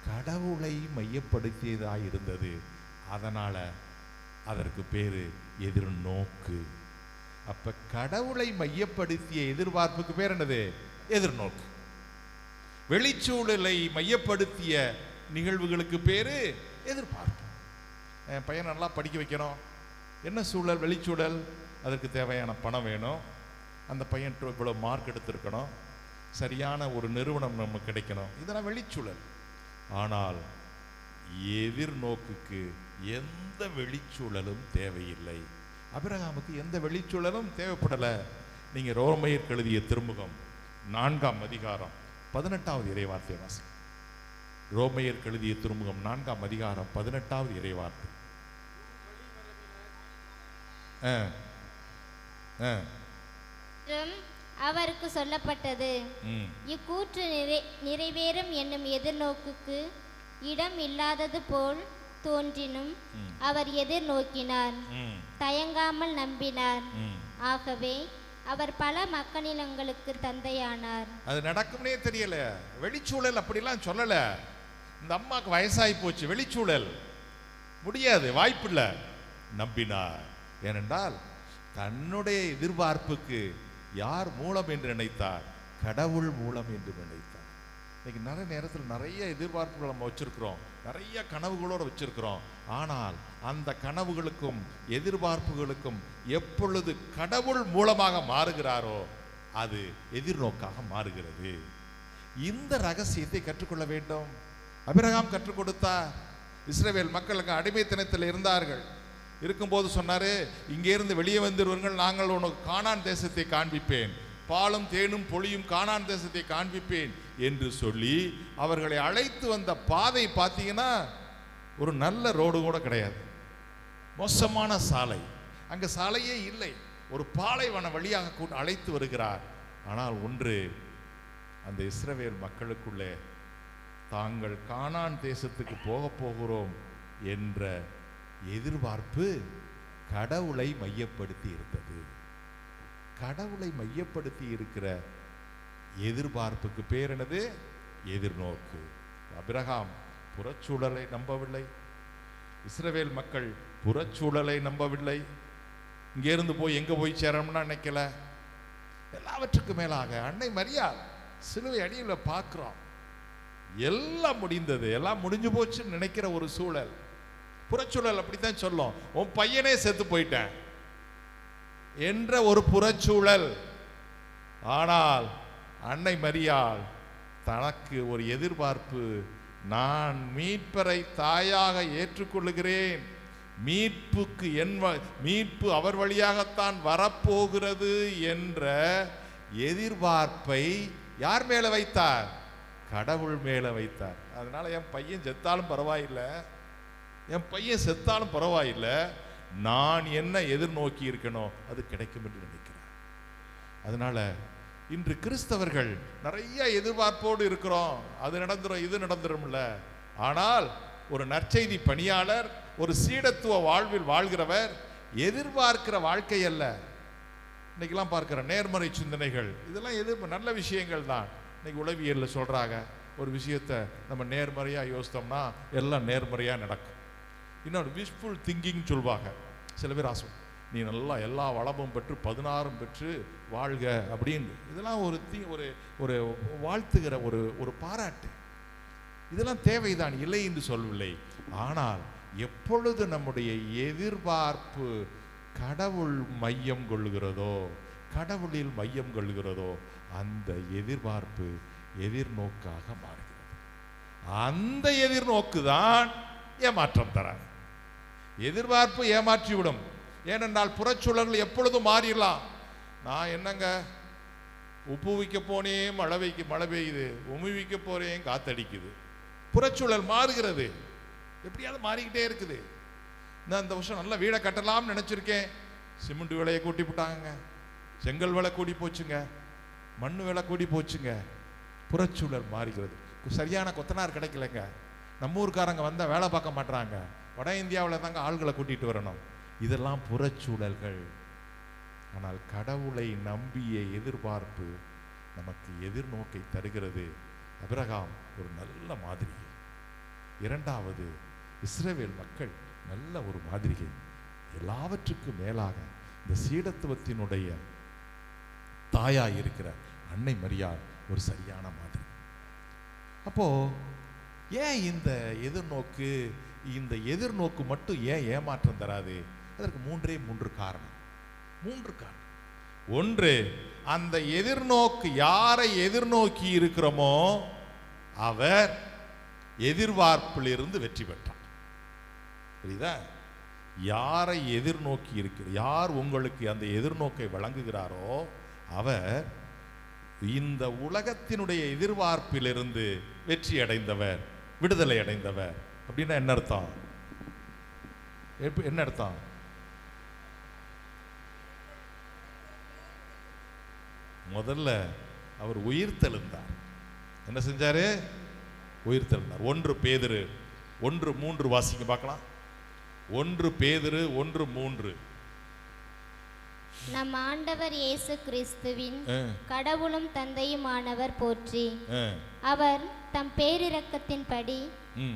கடவுளை மையப்படுத்தியதாக இருந்தது. அதனால் அதற்கு பேர் எதிர்நோக்கு. அப்போ கடவுளை மையப்படுத்திய எதிர்பார்ப்புக்கு பேர் என்னது? எதிர்நோக்கு. வெளிச்சூழலை மையப்படுத்திய நிகழ்வுகளுக்கு பேர் எதிர்பார்ப்பு. என் பையனை நல்லா படிக்க வைக்கணும். என்ன சூழல்? வெளிச்சூழல். அதற்கு தேவையான பணம் வேணும், அந்த பையன் இவ்வளோ மார்க் எடுத்திருக்கணும், சரியான ஒரு நிறுவனம் நமக்கு கிடைக்கணும். இதெல்லாம் வெளிச்சூழல். ஆனால் எதிர்நோக்குக்கு எந்த வெளிச்சூழலும் தேவையில்லை. அபிரகாமுக்கு எந்த வெளிச்சூழலும் தேவைப்படலை. நீங்கள் ரோமையர் எழுதிய திருமுகம் 4ஆம் அதிகாரம் 18வது இறைவார்த்தை வாசி. ரோமையர் எழுதிய திருமுகம் 4ஆம் அதிகாரம் 18வது இறைவார்த்தை. அவருக்கு சொல்லப்பட்டது, இக்கூற்று நிறைவேறும் என்னும் எதிர்நோக்குக்கு இடம் இல்லாதது போல் தோன்றினும் அவர் எதிர்நோக்கினார், தயங்காமல் நம்பினார். ஆகவே அவர் பல மக்களினங்களுக்கு தந்தையானார். அது நடக்கும்னே தெரியல. வெளிச்சூழல் அப்படிலாம் சொல்லல. இந்த அம்மாக்கு வயசாகி போச்சு, வெளிச்சூழல் முடியாது, வாய்ப்பில்லை. நம்பினார். ஏனென்றால் தன்னுடைய எதிர்பார்ப்புக்கு யார் மூலம் என்று நினைத்தார்? கடவுள் மூலம் என்று நினைத்தார். இன்னைக்கு நிறைய நேரத்தில் நிறைய எதிர்பார்ப்புகள் நம்ம வச்சிருக்கிறோம், நிறைய கனவுகளோடு வச்சிருக்கிறோம். ஆனால் அந்த கனவுகளுக்கும் எதிர்பார்ப்புகளுக்கும் எப்பொழுது கடவுள் மூலமாக மாறுகிறாரோ அது எதிர்நோக்காக மாறுகிறது. இந்த ரகசியத்தை கற்றுக்கொள்ள வேண்டும். ஆபிரகாம் கற்றுக் கொடுத்தார். இஸ்ரவேல் மக்களுக்கு அடிமைத்தனத்தில் இருந்தார்கள். இருக்கும்போது சொன்னாரு, இங்கே இருந்து வெளியே வந்துருவீர்கள், நாங்கள் உனக்கு கானான் தேசத்தை காண்பிப்பேன், பாலும் தேனும் பொழியும் கானான் தேசத்தை காண்பிப்பேன் என்று சொல்லி அவர்களை அழைத்து வந்த பாதை பார்த்தீங்கன்னா ஒரு நல்ல ரோடு கூட கிடையாது, மோசமான சாலை. அங்கே சாலையே இல்லை, ஒரு பாலைவன வழியாக அழைத்து வருகிறார். ஆனால் ஒன்று, அந்த இஸ்ரவேல் மக்களுக்குள்ளே தாங்கள் கானான் தேசத்துக்கு போகிறோம் என்ற எதிர்பார்ப்பு கடவுளை மையப்படுத்தி இருந்தது. கடவுளை மையப்படுத்தி இருக்கிற எதிர்பார்ப்புக்கு பேர் என்னது? எதிர்நோக்கு. ஆபிரகாம் புறச்சூழலை நம்பவில்லை, இஸ்ரவேல் மக்கள் புறச்சூழலை நம்பவில்லை. இங்கேருந்து போய் எங்கே போய் சேரணும்னா நினைக்கல. எல்லாவற்றுக்கும் மேலாக அன்னை மரியாள் சிலுவை அடியில் பார்க்குறோம், எல்லாம் முடிந்தது, எல்லாம் முடிஞ்சு போச்சுன்னு நினைக்கிற ஒரு சூழல். புறச்சூழல் அப்படித்தான் சொல்லும், உன் பையனே செத்து போயிட்டேன் என்ற ஒரு புறச்சூழல். ஆனால் அன்னை மரியாள் தனக்கு ஒரு எதிர்பார்ப்பு, நான் மீட்பரை தாயாக ஏற்றுக்கொள்ளுகிறேன், மீட்பு அவர் வழியாகத்தான் வரப்போகிறது என்ற எதிர்பார்ப்பை யார் மேல வைத்தார்? கடவுள் மேல வைத்தார். அதனால என் பையன் செத்தாலும் பரவாயில்லை, என் பையன் செத்தாலும் பரவாயில்லை, நான் என்ன எதிர்நோக்கி இருக்கணும் அது கிடைக்கும் என்று நினைக்கிறேன். அதனால இன்று கிறிஸ்தவர்கள் நிறைய எதிர்பார்ப்போடு இருக்கிறோம், அது நடந்துரும் இது நடந்துரும்ல. ஆனால் ஒரு நற்செய்தி பணியாளர், ஒரு சீடத்துவ வாழ்வில் வாழ்கிறவர் எதிர்பார்க்கிற வாழ்க்கை அல்ல. இன்னைக்கெல்லாம் பார்க்கிற நேர்மறை சிந்தனைகள் இதெல்லாம் நல்ல விஷயங்கள் தான். இன்னைக்கு உளவியலில் சொல்றாங்க, ஒரு விஷயத்தை நம்ம நேர்மறையாக யோசித்தோம்னா எல்லாம் நேர்மறையாக நடக்கும். இன்னொரு விஷ்ஃபுல் திங்கிங் சொல்வாங்க. சில பேர் ஆசை, நீ நல்லா எல்லா வளமும் பெற்று 16 பெற்று வாழ்க அப்படின்னு. இதெல்லாம் ஒரு வாழ்த்துகிற ஒரு பாராட்டு. இதெல்லாம் தேவைதான், இல்லை என்று சொல்லவில்லை. ஆனால் எப்பொழுது நம்முடைய எதிர்பார்ப்பு கடவுள் மையம் கொள்ளுகிறதோ, கடவுளில் மையம் கொள்ளுகிறதோ, அந்த எதிர்பார்ப்பு எதிர்நோக்காக மாறுகிறது. அந்த எதிர்நோக்கு தான் ஏமாற்றம் தராது. எதிர்பார்ப்பு ஏமாற்றிவிடும். ஏனென்றால் புறச்சூழல்கள் எப்பொழுதும் மாறிடலாம். நான் என்னங்க உப்பு வைக்க போனேன் மழை பெய்யுது, உமி வைக்க போறேன் காத்தடிக்குது. புறச்சூழல் மாறுகிறது, எப்படியாவது மாறிக்கிட்டே இருக்குது. நான் இந்த வருஷம் நல்ல வீடை கட்டலாம்னு நினைச்சிருக்கேன், சிமெண்ட் விலையை கூட்டி போட்டாங்க, செங்கல் விலை கூடி போச்சுங்க, மண் விலை கூடி போச்சுங்க. புறச்சூழல் மாறுகிறது. சரியான கொத்தனார் கிடைக்கலங்க, நம்ம ஊருக்காரங்க வந்தால் வேலை பார்க்க மாட்டாங்க, வட இந்தியாவில் தாங்க ஆள்களை கூட்டிட்டு வரணும். இதெல்லாம் புறச்சூழல்கள். ஆனால் கடவுளை நம்பிய எதிர்பார்ப்பு நமக்கு எதிர்நோக்கை தருகிறது. ஆபிரகாம் ஒரு நல்ல மாதிரி. இரண்டாவது, இஸ்ரவேல் மக்கள் நல்ல ஒரு மாதிரிகை. எல்லாவற்றுக்கும் மேலாக இந்த சீடத்துவத்தினுடைய தாயாய் இருக்கிற அன்னை மரியாள் ஒரு சரியான மாதிரி. அப்போ ஏன் இந்த எதிர்நோக்கு மட்டும் ஏன் ஏமாற்றம் தராது? அதற்கு மூன்று காரணம். ஒன்று, அந்த எதிர்நோக்கு யாரை எதிர்நோக்கி இருக்கிறோமோ அவர் எதிர்பார்ப்பிலிருந்து வெற்றி பெற்றார். புரியுதா? யாரை எதிர்நோக்கி இருக்கிற, யார் உங்களுக்கு அந்த எதிர்நோக்கை வழங்குகிறாரோ அவர் இந்த உலகத்தினுடைய எதிர்பார்ப்பிலிருந்து வெற்றி அடைந்தவர், விடுதலை அடைந்தவர். அப்படின்னா என்ன அர்த்தம்? என்ன அர்த்தம்? முதல்ல அவர் உயிர்த்தெழுந்தார். என்ன செஞ்சாரு? உயிர்த்தெழுந்தார். 1 பேதுரு 1:3 வாசிங்க பார்க்கலாம். 1 பேதுரு 1:3. நம் ஆண்டவர் இயேசு கிறிஸ்துவின் கடவுளும் தந்தையுமானவர் போற்றி. அவர் தம் பேரிரக்கத்தின்படி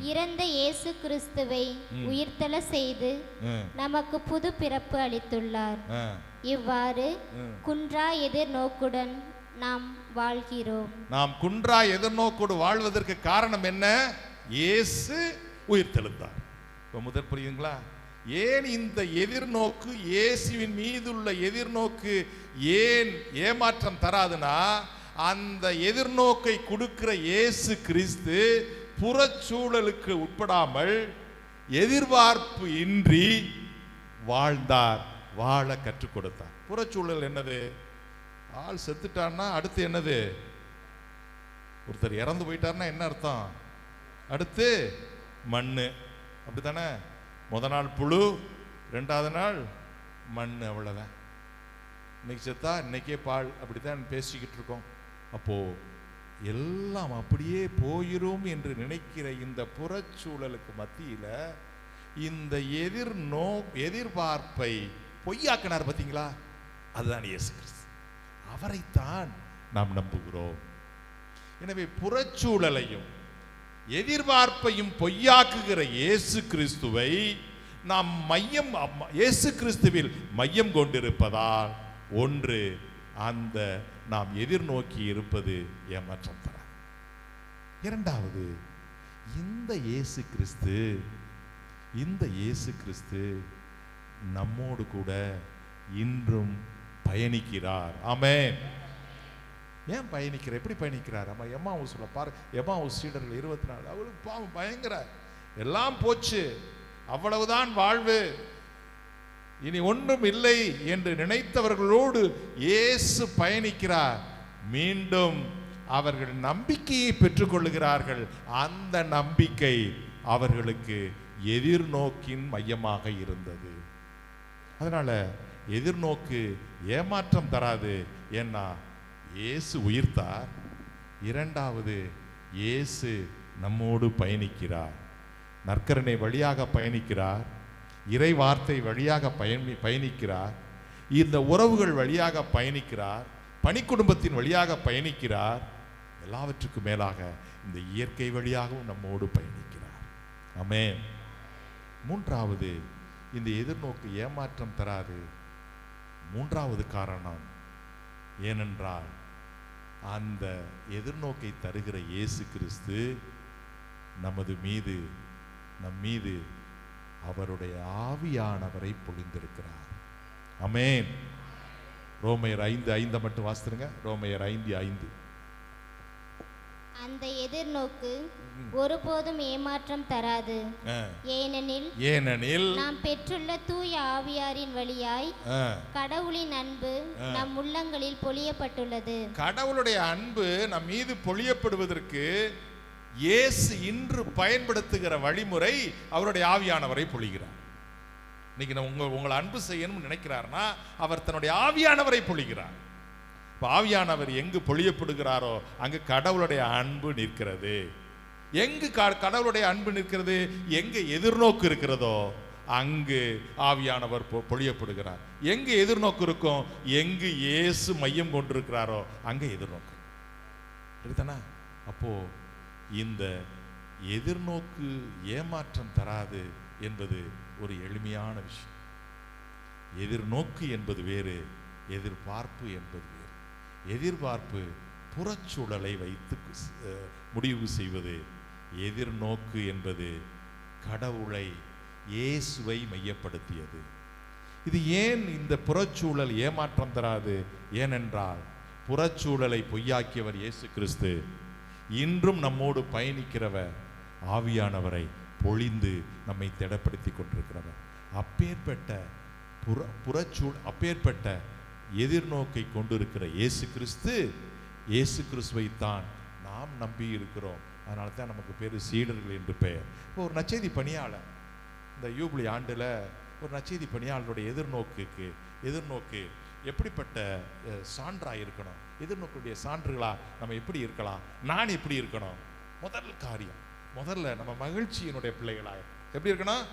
இறந்த இயேசு கிறிஸ்துவை உயிர்த்தெழ செய்து நமக்கு புது பிறப்பு அளித்துள்ளார். இவ்வாறு குன்றா எதிர்நோக்குடன் நாம் வாழ்கிறோம். நாம் குன்றா எதிர்நோக்கோடு வாழ்வதற்கு காரணம் என்ன? இயேசு உயிர்த்தெழுந்தார். இப்போ முதல் புரியுதுங்களா? ஏன் இந்த எதிர்நோக்கு, இயேசுவின் மீதுள்ள எதிர்நோக்கு ஏன் ஏமாற்றம் தராதுன்னா, அந்த எதிர்நோக்கை கொடுக்கிற இயேசு கிறிஸ்து புறச்சூழலுக்கு உட்படாமல் எதிர்பார்ப்பு இன்றி வாழ்ந்தார், வாழ கற்றுக் கொடுத்தார். புறச்சூழல் என்னது? ஆள் செத்துட்டான்னா அடுத்து என்னது? ஒருத்தர் இறந்து போயிட்டார்னா என்ன அர்த்தம்? அடுத்து மண்ணு, அப்படித்தானே? முத நாள் புழு, ரெண்டாவது நாள் மண், அவ்வளோதான். இன்னைக்கு செத்தா இன்னைக்கே பால், அப்படித்தான் பேசிக்கிட்டு இருக்கோம். அப்போ எல்லாம் அப்படியே போயிரும் என்று நினைக்கிற இந்த புறச்சூழலுக்கு மத்தியில இந்த எதிர்பார்ப்பை பொய்யாக்கினார். பார்த்தீங்களா? அதுதான் இயேசு கிறிஸ்து. அவரைத்தான் நாம் நம்புகிறோம். எனவே புறச்சூழலையும் எதிர்பார்ப்பையும் பொய்யாக்குகிற இயேசு கிறிஸ்துவை நாம் இயேசு கிறிஸ்துவில் மையம் கொண்டிருப்பதால், ஒன்று, அந்த நாம் எதிர்நோக்கி இருப்பது ஏமாற்றம் தர. இரண்டாவது, இந்த இயேசு கிறிஸ்து நம்மோடு கூட இன்றும் பயணிக்கிறார். ஆமென். ஏன் பயணிக்கிறார்? எப்படி பயணிக்கிறார்? நம்ம எம்மாவுஸ்ல பாரு, எம்மாவுஸ் சீடர்கள் 24, அவளுக்கு பாவம் பயங்கர, எல்லாம் போச்சு, அவ்வளவுதான் வாழ்வு, இனி ஒன்றும் இல்லை என்று நினைத்தவர்களோடு இயேசு பயணிக்கிறார். மீண்டும் அவர்கள் நம்பிக்கையை பெற்றுக்கொள்ளுகிறார்கள். அந்த நம்பிக்கை அவர்களுக்கு எதிர்நோக்கின் மையமாக இருந்தது. அதனால எதிர்நோக்கு ஏமாற்றம் தராது. ஏன்னா இயேசு உயிர்த்தார். இரண்டாவது, இயேசு நம்மோடு பயணிக்கிறார். நற்கருணை வழியாக பயணிக்கிறார், இறை வார்த்தை வழியாக பயணிக்கிறார், இந்த உறவுகள் வழியாக பயணிக்கிறார், பணிக்குடும்பத்தின் வழியாக பயணிக்கிறார், எல்லாவற்றுக்கும் மேலாக இந்த இயற்கை வழியாகவும் நம்மோடு பயணிக்கிறார். ஆமென். மூன்றாவது, இந்த எதிர்நோக்கு ஏமாற்றம் தராது. மூன்றாவது காரணம், ஏனென்றால் அந்த எதிர்நோக்கை தருகிற இயேசு கிறிஸ்து நம் மீது அவருடைய ஆவியானவரை பொழிந்திருக்கிறார். ஆமென். ரோமையர் 5:5 மட்டும் வாசித்துருங்க. ரோமையர் 5:5. அந்த எதிர்நோக்கு ஒருபோதும் ஏமாற்றம் தராது. ஏனெனில் நாம் பெற்றுள்ள தூய ஆவியாரின் வழியாய் கடவுளின் அன்பு நம் உள்ளங்களில் பொழியப்பட்டுள்ளது. கடவுளுடைய அன்பு நம் மீது பொழியப்படுவதற்கு இயேசு இன்று பயன்படுத்துகிற வழிமுறை அவருடைய ஆவியானவரை பொழிகிறார். இன்னைக்கு உங்களை அன்பு செய்யணும்னு நினைக்கிறார்னா அவர் தன்னுடைய ஆவியானவரை பொழிகிறார். ஆவியானவர் எங்கு பொழியப்படுகிறாரோ அங்கு கடவுளுடைய அன்பு நிற்கிறது. எங்கு கடவுளுடைய அன்பு நிற்கிறது, எங்கு எதிர்நோக்கு இருக்கிறதோ அங்கு ஆவியானவர் பொழியப்படுகிறார். எங்கு எதிர்நோக்கு இருக்கும், எங்கு இயேசு மையம் கொண்டிருக்கிறாரோ அங்கே எதிர்நோக்கு. சரிதானா? அப்போ இந்த எதிர்நோக்கு ஏமாற்றம் தராது என்பது ஒரு எளிமையான விஷயம். எதிர்நோக்கு என்பது வேறு, எதிர்பார்ப்பு என்பது வேறு. எதிர்பார்ப்பு புறச்சூழலை வைத்து முடிவு செய்வது. எதிர்நோக்கு என்பது கடவுளை, இயேசுவை மையப்படுத்தியது. இது ஏன் இந்த புறச்சூழல் ஏமாற்றம் தராது? ஏனென்றால் புறச்சூழலை பொய்யாக்கியவர் இயேசு கிறிஸ்து. இன்றும் நம்மோடு பயணிக்கிறவர், ஆவியானவரை பொழிந்து நம்மை திடப்படுத்தி கொண்டிருக்கிறவர். அப்பேற்பட்ட எதிர்நோக்கை கொண்டிருக்கிற இயேசு கிறிஸ்துவை தான் நாம் நம்பி இருக்கிறோம். அதனால தான் நமக்கு பேர் சீடர்கள் என்று பெயர். இப்போ ஒரு நற்செய்தி பணியாளர், இந்த யூபிலி ஆண்டில் ஒரு நற்செய்தி பணியாளருடைய எதிர்நோக்கு எப்படிப்பட்ட சான்றாக இருக்கணும், எதிர்நோக்குடைய சான்றுகளாக நம்ம எப்படி இருக்கலாம், நான் எப்படி இருக்கணும்? முதல்ல நம்ம மகிழ்ச்சியினுடைய பிள்ளைகளாக எப்படி இருக்கணும்?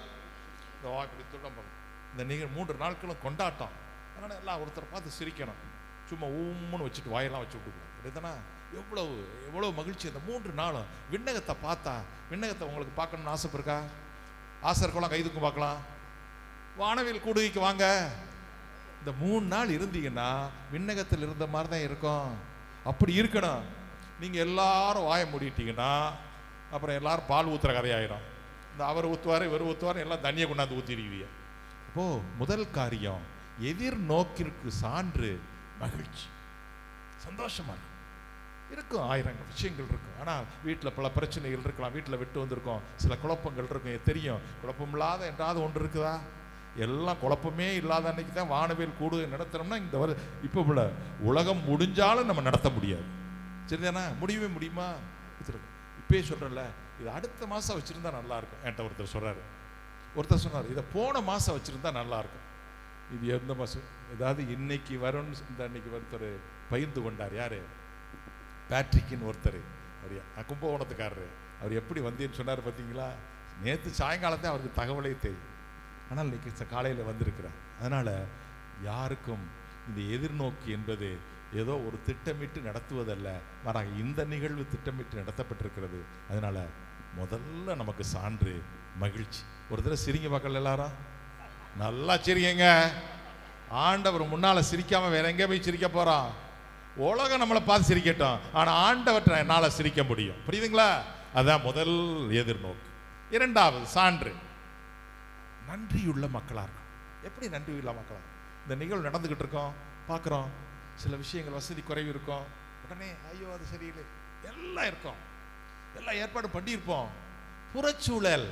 இந்த 3 நாட்களும் கொண்டாட்டம். அதனால் எல்லாம் ஒருத்தர் பார்த்து சிரிக்கணும். சும்மா ஊம்முன்னு வச்சுட்டு வாயெல்லாம் வச்சு விட்டுக்கலாம். எவ்வளவு மகிழ்ச்சி அந்த 3 நாளும். விண்ணகத்தை பார்த்தா, விண்ணகத்தை உங்களுக்கு பார்க்கணும்னு ஆசை இருக்கா? ஆசை இருக்கலாம், கைதுக்கும் பார்க்கலாம். வானவில் கூடுகைக்கு வாங்க. இந்த 3 நாள் இருந்தீங்கன்னா விண்ணகத்தில் இருந்த மாதிரி தான் இருக்கும். அப்படி இருக்கணும். நீங்கள் எல்லாரும் வாய மூடிட்டீங்கன்னா அப்புறம் எல்லாரும் பால் ஊற்றுற கதையாயிரும். இந்த அவர் ஊற்றுவார், இவர் ஊற்றுவார், எல்லாம் தண்ணியை கொண்டாந்து ஊற்றிடுவீங்க. அப்போ முதல் காரியம் எதிர்நோக்கிற்கு சான்று மகிழ்ச்சி. சந்தோஷமா இருக்கும். 1000 விஷயங்கள் இருக்கும். ஆனால் வீட்டில் பல பிரச்சனைகள் இருக்கலாம். வீட்டில் விட்டு வந்திருக்கோம், சில குழப்பங்கள் இருக்கும். தெரியும், குழப்பம் இல்லாத என்றாவது ஒன்று இருக்குதா? எல்லாம் குழப்பமே இல்லாத அன்னைக்கு தான் வானவேல் கூடு நடத்துறோம்னா இந்த இப்போ உள்ள உலகம் முடிஞ்சாலும் நம்ம நடத்த முடியாது. சரிதானா? முடியவே முடியுமா? இப்பயே சொல்கிறேன்ல, இது அடுத்த மாதம் வச்சுருந்தா நல்லா இருக்கும். என்கிட்ட ஒருத்தர் சொல்கிறாரு, ஒருத்தர் சொன்னார் இதை போன மாதம் வச்சுருந்தா நல்லா இருக்கும். இது எந்த மாதம்? ஏதாவது இன்னைக்கு வரும்னு இந்த அன்னைக்கு ஒருத்தர் பகிர்ந்து கொண்டார். யார்? பேட்ரிக்கின் ஒருத்தர். அவர் கும்பகோணத்துக்காரரு. அவர் எப்படி வந்தேன்னு சொன்னார் பார்த்தீங்களா? நேற்று சாயங்காலத்தை அவருக்கு தகவலே தெரியும். ஆனால் இன்னைக்கு காலையில் வந்திருக்கிறார். அதனால் யாருக்கும் இந்த எதிர்நோக்கி என்பது ஏதோ ஒரு திட்டமிட்டு நடத்துவதல்ல, மாறாக இந்த நிகழ்வு திட்டமிட்டு நடத்தப்பட்டிருக்கிறது. அதனால் முதல்ல நமக்கு சான்று மகிழ்ச்சி. ஒரு தடவை சிரிங்க பார்க்கல, எல்லாரும் நல்லா சிரிங்க. ஆண்டவர் முன்னால் சிரிக்காமல் வேற எங்கே போய் சிரிக்க போகிறான்? உலகம் நம்மளை பார்த்து சிரிக்கட்டும், ஆனால் ஆண்டவற்றை என்னால் சிரிக்க முடியும். புரியுதுங்களா? அதான் முதல் எதிர்நோக்கு. இரண்டாவது சான்று நன்றியுள்ள மக்களாக இருக்கும். எப்படி நன்றியுள்ள மக்களாக? இந்த நிகழ்வு நடந்துக்கிட்டு இருக்கோம், பார்க்குறோம், சில விஷயங்கள் வசதி குறைவு இருக்கும், உடனே ஐயோ அது சரியில்லை, எல்லாம் இருக்கும், எல்லாம் ஏற்பாடு பண்ணியிருப்போம். புறச்சூழல்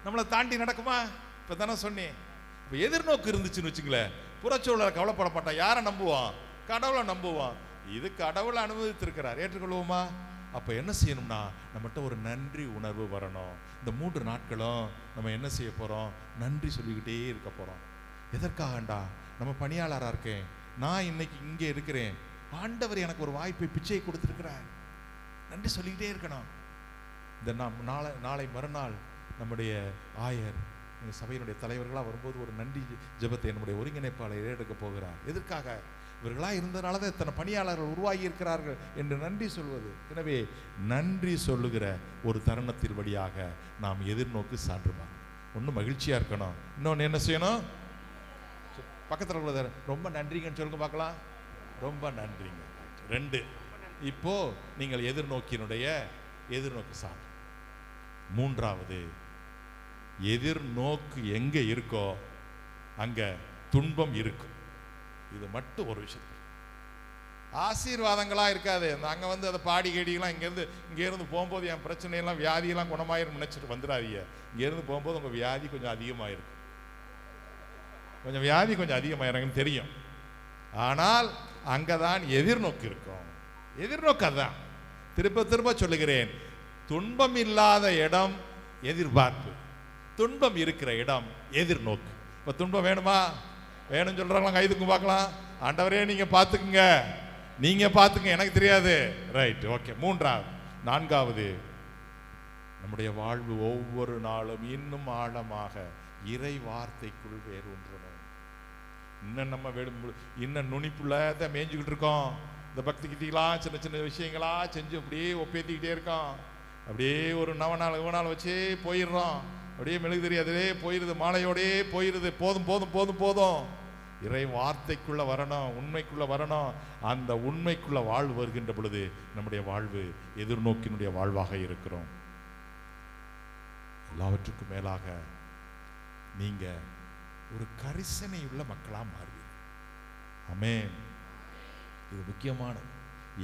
நம்மளை தாண்டி நடக்குமா? இப்போ தானே சொன்னேன். இப்போ எதிர்நோக்கு இருந்துச்சுன்னு வச்சுங்களேன், புறச்சூழலை கவலைப்பட மாட்டான். யாரை நம்புவான்? கடவுளை நம்புவான். இது கடவுளை அனுமதித்திருக்கிறார், ஏற்றுக்கொள்வோமா? அப்போ என்ன செய்யணும்னா நம்மகிட்ட ஒரு நன்றி உணர்வு வரணும். இந்த 3 நாட்களும் நம்ம என்ன செய்ய போகிறோம்? நன்றி சொல்லிக்கிட்டே இருக்க போகிறோம். எதற்காகண்டா? நம்ம பணியாளராக இருக்கேன், நான் இன்னைக்கு இங்கே இருக்கிறேன், ஆண்டவர் எனக்கு ஒரு வாய்ப்பை பிச்சை கொடுத்துருக்கிறார், நன்றி சொல்லிக்கிட்டே இருக்கணும். இந்த நாளை மறுநாள் நம்முடைய ஆயர் எங்கள் சபையினுடைய தலைவர்களாக வரும்போது ஒரு நன்றி ஜெபத்தை நம்முடைய ஒருங்கிணைப்பாளர் எடுக்க போகிறார். எதற்காக? இவர்களாக இருந்ததுனால தான் இத்தனை பணியாளர்கள் உருவாகி இருக்கிறார்கள் என்று நன்றி சொல்வது. எனவே நன்றி சொல்லுகிற ஒரு தருணத்தின் வழியாக நாம் எதிர்நோக்கு சான்றுமா. ஒன்று மகிழ்ச்சியாக இருக்கணும், இன்னொன்று என்ன செய்யணும்? பக்கத்தில் ரொம்ப நன்றிங்கன்னு சொல்லுங்க பார்க்கலாம். ரொம்ப நன்றிங்க. 2 இப்போ நீங்கள் எதிர்நோக்கு சான்று. 3வது எதிர்நோக்கு எங்கே இருக்கோ அங்கே துன்பம் இருக்கும். இது மட்டும் ஒரு விஷயம். ஆசீர்வாதங்களாக இருக்காது. அங்கே வந்து அதை பாடி கேடிலாம் இங்கேருந்து போகும்போது என் பிரச்சனையெல்லாம் வியாதியெல்லாம் குணமாயிரும் நினச்சிட்டு வந்துடாதீங்க. இங்கேருந்து போகும்போது உங்கள் வியாதி கொஞ்சம் அதிகமாகிருக்கும், கொஞ்சம் வியாதி கொஞ்சம் அதிகமாயிருக்குன்னு தெரியும். ஆனால் அங்கே தான் எதிர்நோக்கு இருக்கும். எதிர்நோக்கு அதுதான். திரும்ப திரும்ப சொல்லுகிறேன், துன்பம் இல்லாத இடம் எதிர்பார்ப்பு, துன்பம் இருக்கிற இடம் எதிர்நோக்கு. இப்போ துன்பம் வேணுமா? வேணும்னு சொல்கிறாங்களா? கைதுக்கும் பார்க்கலாம். ஆண்டவரே நீங்கள் பார்த்துக்குங்க, எனக்கு தெரியாது. Right, okay. 4வது நம்முடைய வாழ்வு ஒவ்வொரு நாளும் இன்னும் ஆழமாக இறை வார்த்தைக்குள் வேறு ஒன்றணும். இன்னும் நம்ம இன்னும் நுனிப்புள்ள மேய்ஞ்சுக்கிட்டு இருக்கோம். இந்த பக்தி கித்திலாம் சின்ன சின்ன விஷயங்களா செஞ்சு அப்படியே ஒப்பேத்திக்கிட்டே இருக்கோம். அப்படியே ஒரு நவநாள் வச்சே போயிடுறோம். அப்படியே மெழுகு தெரியாதே போயிடுது, மாலையோடே போயிடுது. போதும் போதும் போதும் போதும். இறை வார்த்தைக்குள்ள வரணும், உண்மைக்குள்ள வரணும். அந்த உண்மைக்குள்ள வாழ்வு வருகின்ற பொழுது நம்முடைய வாழ்வு எதிர்நோக்கினுடைய வாழ்வாக இருக்கிறோம். எல்லாவற்றுக்கும் மேலாக நீங்க ஒரு கரிசனையுள்ள மக்களா மாறுவீர்கள். ஆமென். இது முக்கியமானது.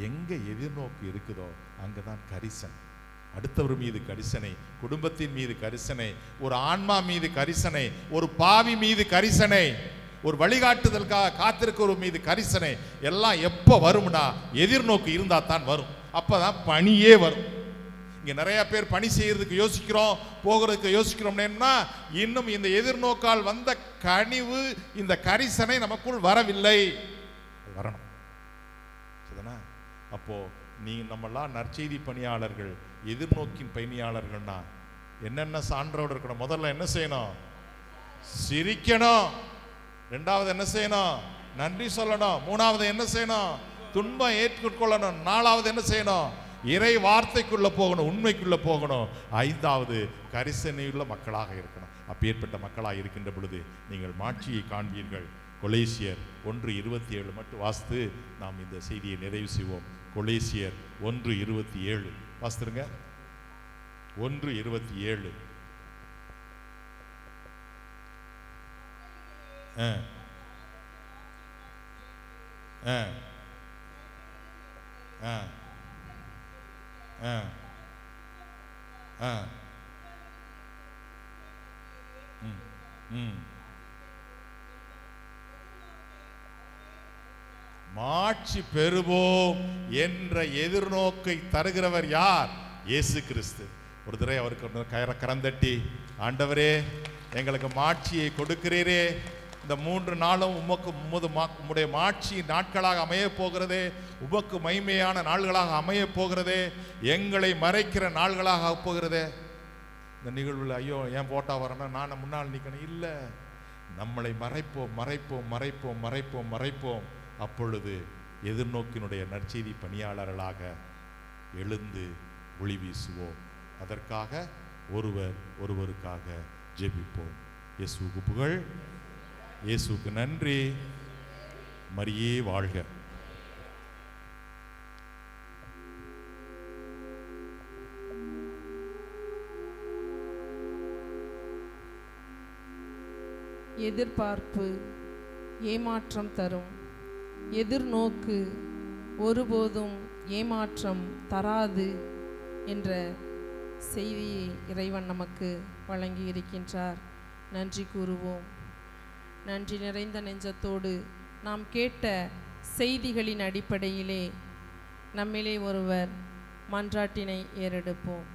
எங்க எதிர்நோக்கு இருக்குதோ அங்கதான் கரிசனை. அடுத்தவர் மீது கரிசனை, குடும்பத்தின் மீது கரிசனை, ஒரு ஆன்மா மீது கரிசனை, ஒரு பாவி மீது கரிசனை, ஒரு வழிகாட்டுதலுக்காக காத்திருக்கிற மீது கரிசனை எல்லாம் எப்போ வரும்னா எதிர்நோக்கு இருந்தா தான் வரும். அப்பதான் பணியே வரும். இங்க நிறைய பேர் பணி செய்யறதுக்கு யோசிக்கிறோம், போகிறதுக்கு யோசிக்கிறோம்னா இன்னும் இந்த எதிர்நோக்கால் வந்த கனிவு, இந்த கரிசனை நமக்குள் வரவில்லை. வரணும். சரிதானா? அப்போ நம்மெல்லாம் நற்செய்தி பணியாளர்கள், எதிர்நோக்கின் பணியாளர்கள்னா என்னென்ன சான்றோடு இருக்கணும்? முதல்ல என்ன செய்யணும்? சிரிக்கணும். 2வது என்ன செய்யணும்? நன்றி சொல்லணும். 3வது என்ன செய்யணும்? துன்பம் ஏற்றுக்கொள்ளணும். 4வது என்ன செய்யணும்? இறை வார்த்தைக்குள்ள போகணும், உண்மைக்குள்ள போகணும். 5வது கரிசனையுள்ள மக்களாக இருக்கணும். அப்பேற்பட்ட மக்களாக இருக்கின்ற பொழுது நீங்கள் மாட்சியை காண்பீர்கள். கொலேசியர் 1:27 மட்டும் வாசித்து நாம் இந்த செய்தியை நிறைவு செய்வோம். கொலேசியர் 1:27 வாசித்துருங்க. 1:27. ஆ ஆ ஆ ஆ ஆ ம் ம் மாட்சி பெறுவோம் என்ற எதிர்நோக்கை தருகிறவர் யார்? இயேசு கிறிஸ்து. ஒரு தடவை அவருக்கு கரந்தட்டி, ஆண்டவரே எங்களுக்கு மாட்சியை கொடுக்கிறீரே, இந்த 3 நாளும் உம்முடைய மாட்சி நாட்களாக அமைய போகிறதே, உமக்கு மகிமையான நாள்களாக அமைய போகிறதே, எங்களை மறைக்கிற நாள்களாக போகிறதே. இந்த நிகழ்வில் ஐயோ ஏன் போட்டா வரணும், நான் முன்னால் நிற்கணும், இல்லை, நம்மளை மறைப்போம் மறைப்போம் மறைப்போம் மறைப்போம் மறைப்போம். அப்பொழுது எதிர்நோக்கினுடைய நற்செய்தி பணியாளர்களாக எழுந்து ஒளி வீசுவோம். அதற்காக ஒருவருக்காக ஜெபிப்போம். இயேசுவுக்கு புகழ், இயேசுவுக்கு நன்றி, மரியே வாழ்க. எதிர்பார்ப்பு ஏமாற்றம் தரும், எதிர்நோக்கு ஒருபோதும் ஏமாற்றம் தராது என்ற செய்தியை இறைவன் நமக்கு வழங்கி இருக்கின்றார். நன்றி கூறுவோம். நன்றி நிறைந்த நெஞ்சத்தோடு நாம் கேட்ட செய்திகளின் அடிப்படையிலே நம்மிலே ஒருவர் மன்றாட்டினை ஏறெடுப்போம்.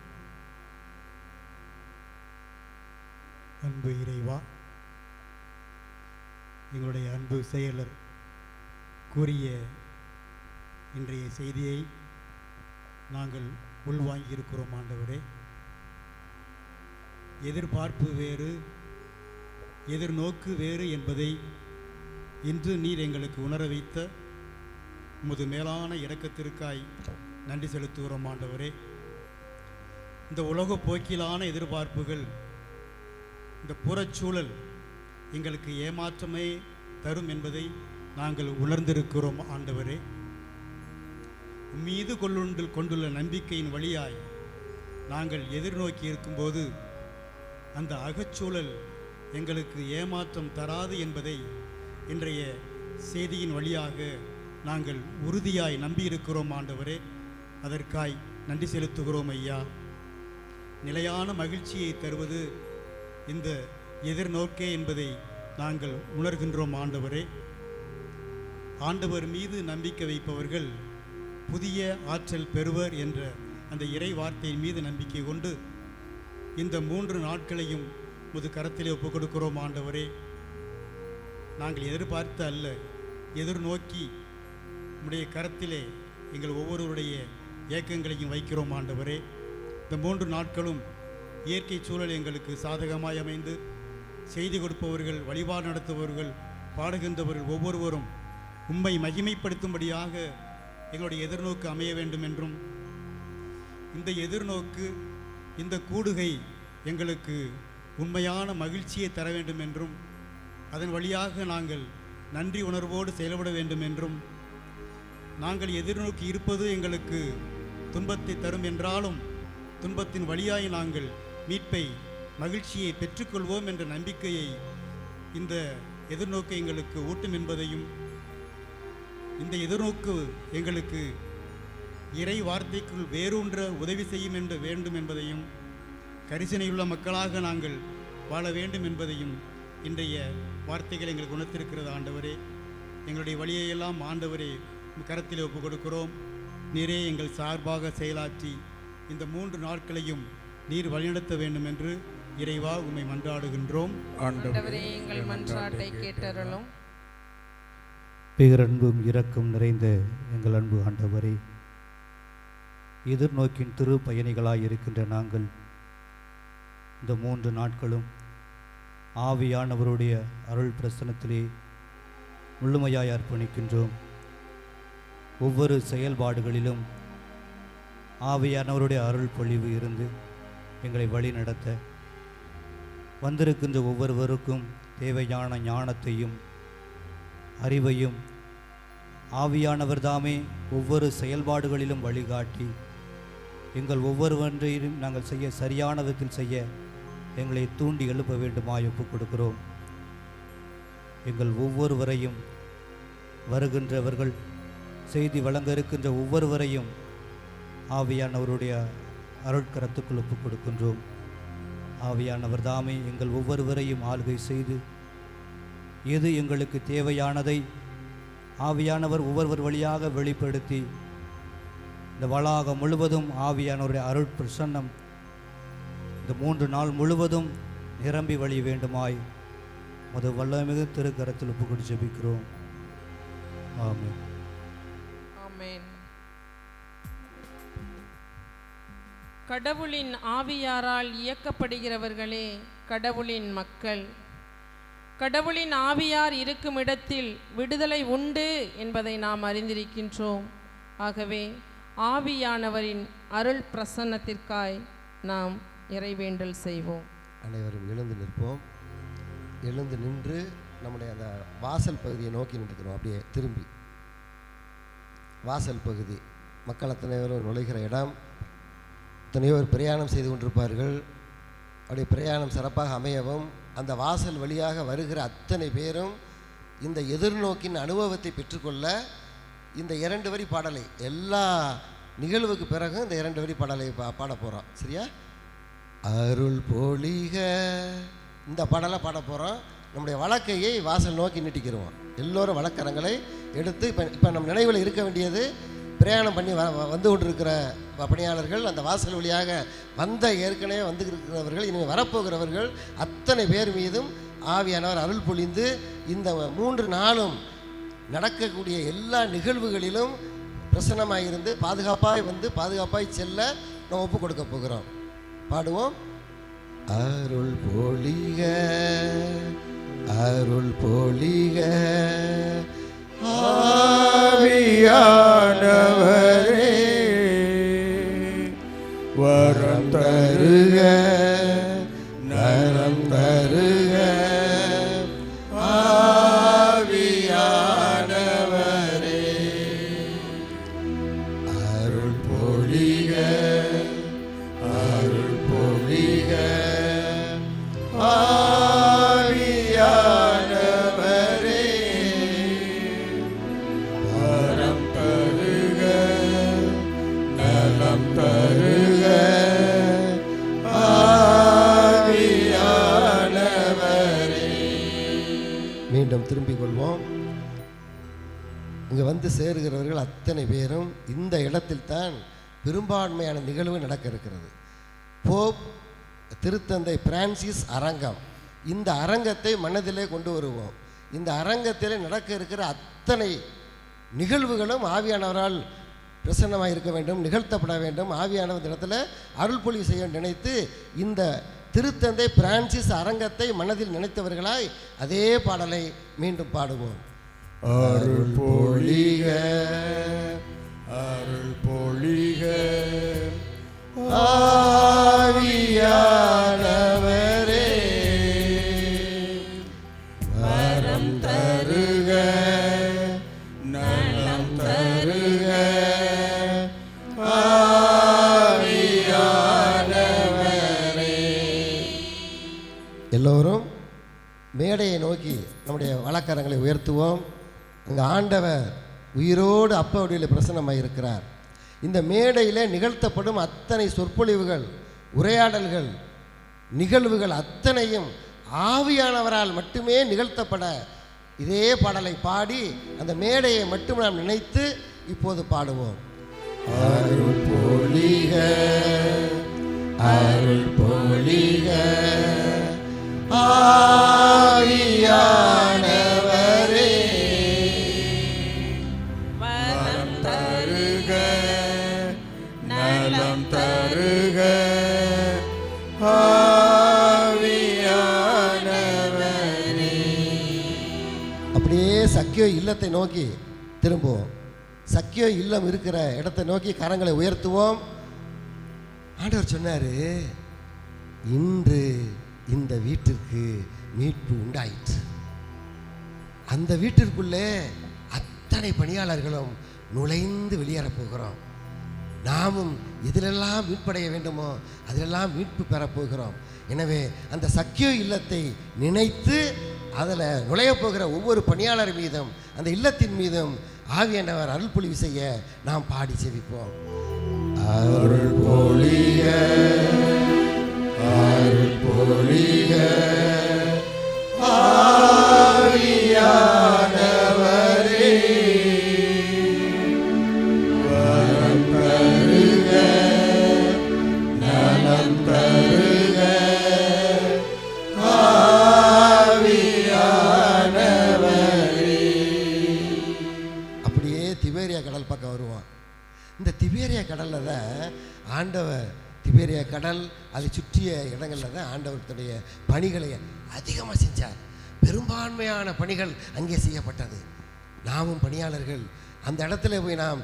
அன்பு இறைவா, எங்களுடைய அன்பு செயலர் கூறிய இன்றைய செய்தியை நாங்கள் உள்வாங்கியிருக்கிறோம். ஆண்டவரே, எதிர்பார்ப்பு வேறு எதிர்நோக்கு வேறு என்பதை இன்று நீர் எங்களுக்கு உணர வைத்த உமது மேலான இரக்கத்திற்காய் நன்றி செலுத்துகிறோம். ஆண்டவரே, இந்த உலக போக்கிலான எதிர்பார்ப்புகள், இந்த புறச்சூழல் எங்களுக்கு ஏமாற்றமே தரும் என்பதை நாங்கள் உணர்ந்திருக்கிறோம். ஆண்டவரே, மீது கொண்டுள்ள நம்பிக்கையின் வழியாய் நாங்கள் எதிர்நோக்கி இருக்கும்போது அந்த அகச்சூழல் எங்களுக்கு ஏமாற்றம் தராது என்பதை இன்றைய செய்தியின் வழியாக நாங்கள் உறுதியாய் நம்பியிருக்கிறோம். ஆண்டவரே, அதற்காய் நன்றி செலுத்துகிறோம். ஐயா, நிலையான மகிழ்ச்சியை தருவது இந்த எதிர்நோக்கே என்பதை நாங்கள் உணர்கின்றோம். ஆண்டவரே, ஆண்டவர் மீது நம்பிக்கை வைப்பவர்கள் புதிய ஆற்றல் பெறுவர் என்ற அந்த இறை வார்த்தையின் மீது நம்பிக்கை கொண்டு இந்த 3 நாட்களையும் முது கரத்திலே ஒப்புக் கொடுக்கிறோம். ஆண்டவரே, நாங்கள் எதிர்பார்த்து அல்ல, எதிர்நோக்கி உம்முடைய கரத்திலே எங்கள் ஒவ்வொருவருடைய ஏக்கங்களையும் வைக்கிறோம். ஆண்டவரே, இந்த 3 நாட்களும் இயற்கை சூழல் எங்களுக்கு சாதகமாய் அமைந்து செய்தி கொடுப்பவர்கள், வழிபாடு நடத்துபவர்கள், பாடுகின்றவர்கள் ஒவ்வொருவரும் உம்மை மகிமைப்படுத்தும்படியாக எங்களுடைய எதிர்நோக்கு அமைய வேண்டும் என்றும், இந்த எதிர்நோக்கு, இந்த கூடுகை எங்களுக்கு உண்மையான மகிழ்ச்சியை தர வேண்டும் என்றும், அதன் வழியாக நாங்கள் நன்றி உணர்வோடு செயல்பட வேண்டும் என்றும், நாங்கள் எதிர்நோக்கி இருப்பது எங்களுக்கு துன்பத்தை தரும் என்றாலும் துன்பத்தின் வழியாய் நாங்கள் மீட்பை, மகிழ்ச்சியை பெற்றுக்கொள்வோம் என்ற நம்பிக்கையை இந்த எதிர்நோக்கு எங்களுக்கு ஊட்டும் என்பதையும், இந்த எதிர்நோக்கு எங்களுக்கு இறை வார்த்தைக்குள் வேரூன்ற உதவி செய்யும் என்று வேண்டும் என்பதையும், கரிசனையுள்ள மக்களாக நாங்கள் வாழ வேண்டும் என்பதையும் இன்றைய வார்த்தைகள் எங்களுக்கு உணர்த்திருக்கிறது. ஆண்டவரே, எங்களுடைய வழியையெல்லாம் ஆண்டவரே கரத்தில் ஒப்புக் கொடுக்கிறோம். நீரே எங்கள் சார்பாக செயலாற்றி இந்த 3 நாட்களையும் நீர் வழிநடத்த வேண்டும் என்று இறைவா உம்மை மன்றாடுகின்றோம். ஆண்டவரே, எங்கள் மன்றாட்டை கேட்டருளும். பேரன்பும் இரக்கம் நிறைந்த எங்கள் அன்பு ஆண்டவரே, எதிர்நோக்கின் திரு பயணிகளாய் இருக்கின்ற நாங்கள் இந்த 3 நாட்களும் ஆவியானவருடைய அருள் பிரசனத்திலே முழுமையாய் அர்ப்பணிக்கின்றோம். ஒவ்வொரு செயல்பாடுகளிலும் ஆவியானவருடைய அருள் பொழிவு இருந்து எங்களை வழி நடத்த, வந்திருக்கின்ற ஒவ்வொருவருக்கும் தேவையான ஞானத்தையும் அறிவையும் ஆவியானவர் தாமே ஒவ்வொரு செயல்பாடுகளிலும் வழிகாட்டி எங்கள் ஒவ்வொருவற்றையும் நாங்கள் செய்ய சரியான விதத்தில் செய்ய எங்களை தூண்டி எழுப்ப வேண்டுமாய் ஒப்புக் கொடுக்கிறோம். எங்கள் ஒவ்வொருவரையும், வருகின்றவர்கள், செய்தி வழங்க இருக்கின்ற ஒவ்வொருவரையும் ஆவியானவருடைய அருட்கரத்துக்குள் ஒப்புக் கொடுக்கின்றோம். ஆவியானவர் தாமே எங்கள் ஒவ்வொருவரையும் ஆளுகை செய்து எது எங்களுக்கு தேவையானதை ஆவியானவர் ஒவ்வொருவர் வழியாக வெளிப்படுத்தி இந்த வளாகம் முழுவதும் ஆவியானவருடைய அருட்பிரசன்னம் இந்த 3 நாள் முழுவதும் நிரம்பி வழி வேண்டுமாய் வல்லமிகு திருக்கரத்தில் ஒப்புக்கொண்டு ஜெபிக்கிறோம். ஆமென். ஆமென். கடவுளின் ஆவியாரால் இயக்கப்படுகிறவர்களே கடவுளின் மக்கள். கடவுளின் ஆவியார் இருக்கும் இடத்தில் விடுதலை உண்டு என்பதை நாம் அறிந்திருக்கின்றோம். ஆகவே ஆவியானவரின் அருள் பிரசன்னத்திற்காய் நாம் இறைவேண்டல் செய்வோம். அனைவரும் எழுந்து நிற்போம். எழுந்து நின்று நம்முடைய அந்த வாசல் பகுதியை நோக்கி நிற்கிறோம். அப்படியே திரும்பி வாசல் பகுதி, மக்கள் அத்தனை பேரும் நுழைகிற இடம். எத்தனையோ பேர் பிரயாணம் செய்து கொண்டிருப்பார்கள். அப்படியே பிரயாணம் சிறப்பாக அமையவும் அந்த வாசல் வழியாக வருகிற அத்தனை பேரும் இந்த எதிர்நோக்கின் அனுபவத்தை பெற்றுக்கொள்ள இந்த 2 வரி பாடலை எல்லா நிகழ்வுக்கு பிறகு இந்த 2 வரி பாடலை பாட போகிறோம். சரியா? அருள் பொழிக இந்த பாடலை பாட போகிறோம். நம்முடைய வழக்கையை வாசல் நோக்கி நீட்டிக்கிறோம். எல்லோரும் வழக்கரங்களை எடுத்து இப்போ நம்ம நினைவில் இருக்க வேண்டியது, பிரயாணம் பண்ணி வந்து கொண்டிருக்கிற பணியாளர்கள், அந்த வாசல் வழியாக ஏற்கனவே வந்து இருக்கிறவர்கள், இனிமேல் வரப்போகிறவர்கள் அத்தனை பேர் மீதும் ஆவியானவர் அருள் பொழிந்து இந்த 3 நாளும் நடக்கக்கூடிய எல்லா நிகழ்வுகளிலும் பிரசன்னமாக இருந்து பாதுகாப்பாய் செல்ல நம்ம ஒப்பு கொடுக்க போகிறோம். பாடுவோம். அருள் பொழிக அருள் பொழிக ஆவியானவரே வரம் தருக நலம் தருக ஆவியானவரே அருள் பொழிக அருள் பொழிக ஆவியானவரே வரம் தருக நலம் தருக ஆவியானவரே. மீண்டும் திரும்பிக் கொள்வோம். இங்கே வந்து சேருகிறவர்கள் அத்தனை பேரும் இந்த இடத்தில் தான் பெரும்பான்மையான நிகழ்வு நடக்க இருக்கிறது. போப் திருத்தந்தை பிரான்சிஸ் அரங்கம். இந்த அரங்கத்தை மனதிலே கொண்டு வருவோம். இந்த அரங்கத்தில் நடக்க இருக்கிற அத்தனை நிகழ்வுகளும் ஆவியானவரால் பிரசன்னமாக இருக்க வேண்டும், நிகழ்த்தப்பட வேண்டும். ஆவியானவர் இடத்துல அருள் பொழிவு செய்ய நினைத்து இந்த திருத்தந்தை பிரான்சிஸ் அரங்கத்தை மனதில் நினைத்தவர்களாய் அதே பாடலை மீண்டும் பாடுவோம். அருள் பொழிக அருள் பொழிக ஆவியானவரே வரம் தருக நலம் தருக ஆவியானவரே. எல்லோரும் மேடையை நோக்கி நம்முடைய வழக்கரங்களை உயர்த்துவோம். அங்கே ஆண்டவர் உயிரோடு அப்ப வடிவில் பிரசன்னமாக இருக்கிறார். இந்த மேடையில் நிகழ்த்தப்படும் அத்தனை சொற்பொழிவுகள், உரையாடல்கள், நிகழ்வுகள் அத்தனையும் ஆவியானவரால் மட்டுமே நிகழ்த்தப்பட இதே பாடலை பாடி அந்த மேடையை மட்டும் நாம் நினைத்து இப்போது பாடுவோம். அருள் பொழிக அருள் பொழிக ஆவியானவரே வரம் தருக நலம் தருக ஆவியானவரே. அப்படியே சக்கியோ இல்லத்தை நோக்கி திரும்புவோம். சக்கியோ இல்லம் இருக்கிற இடத்தை நோக்கி கரங்களை உயர்த்துவோம். ஆண்டவர் சொன்னார், இன்று இந்த வீட்டிற்கு மீட்பு உண்டாயிற்று. அந்த வீட்டிற்குள்ளே அத்தனை பணியாளர்களும் நுழைந்து வெளியேறப் போகிறோம். நாமும் எதிலெல்லாம் மீட்படைய வேண்டுமோ அதிலெல்லாம் மீட்பு பெறப்போகிறோம். எனவே அந்த சக்கியோ இல்லத்தை நினைத்து அதில் நுழைய போகிற ஒவ்வொரு பணியாளர் மீதும் அந்த இல்லத்தின் மீதும் ஆவியானவர் அருள் பொழிவு செய்ய நாம் பாடி செவிப்போம். அருள் பொழிக, அருள் பொழிக, ஆவியானவரே வரம் தருக, நலம் தருக, ஆவியானவரே. அப்படியே திபேரியா கடல் பக்கம் வருவான். இந்த திபேரியா கடலில் தான் ஆண்டவர், திபேரியா கடல் அதை சுற்றிய இடங்களில் தான் ஆண்டவருடைய பணிகளை அதிகமாக செஞ்சார். பெரும்பான்மையான பணிகள் அங்கே செய்யப்பட்டது. நாமும் பணியாளர்கள் அந்த இடத்துல போய் நாம்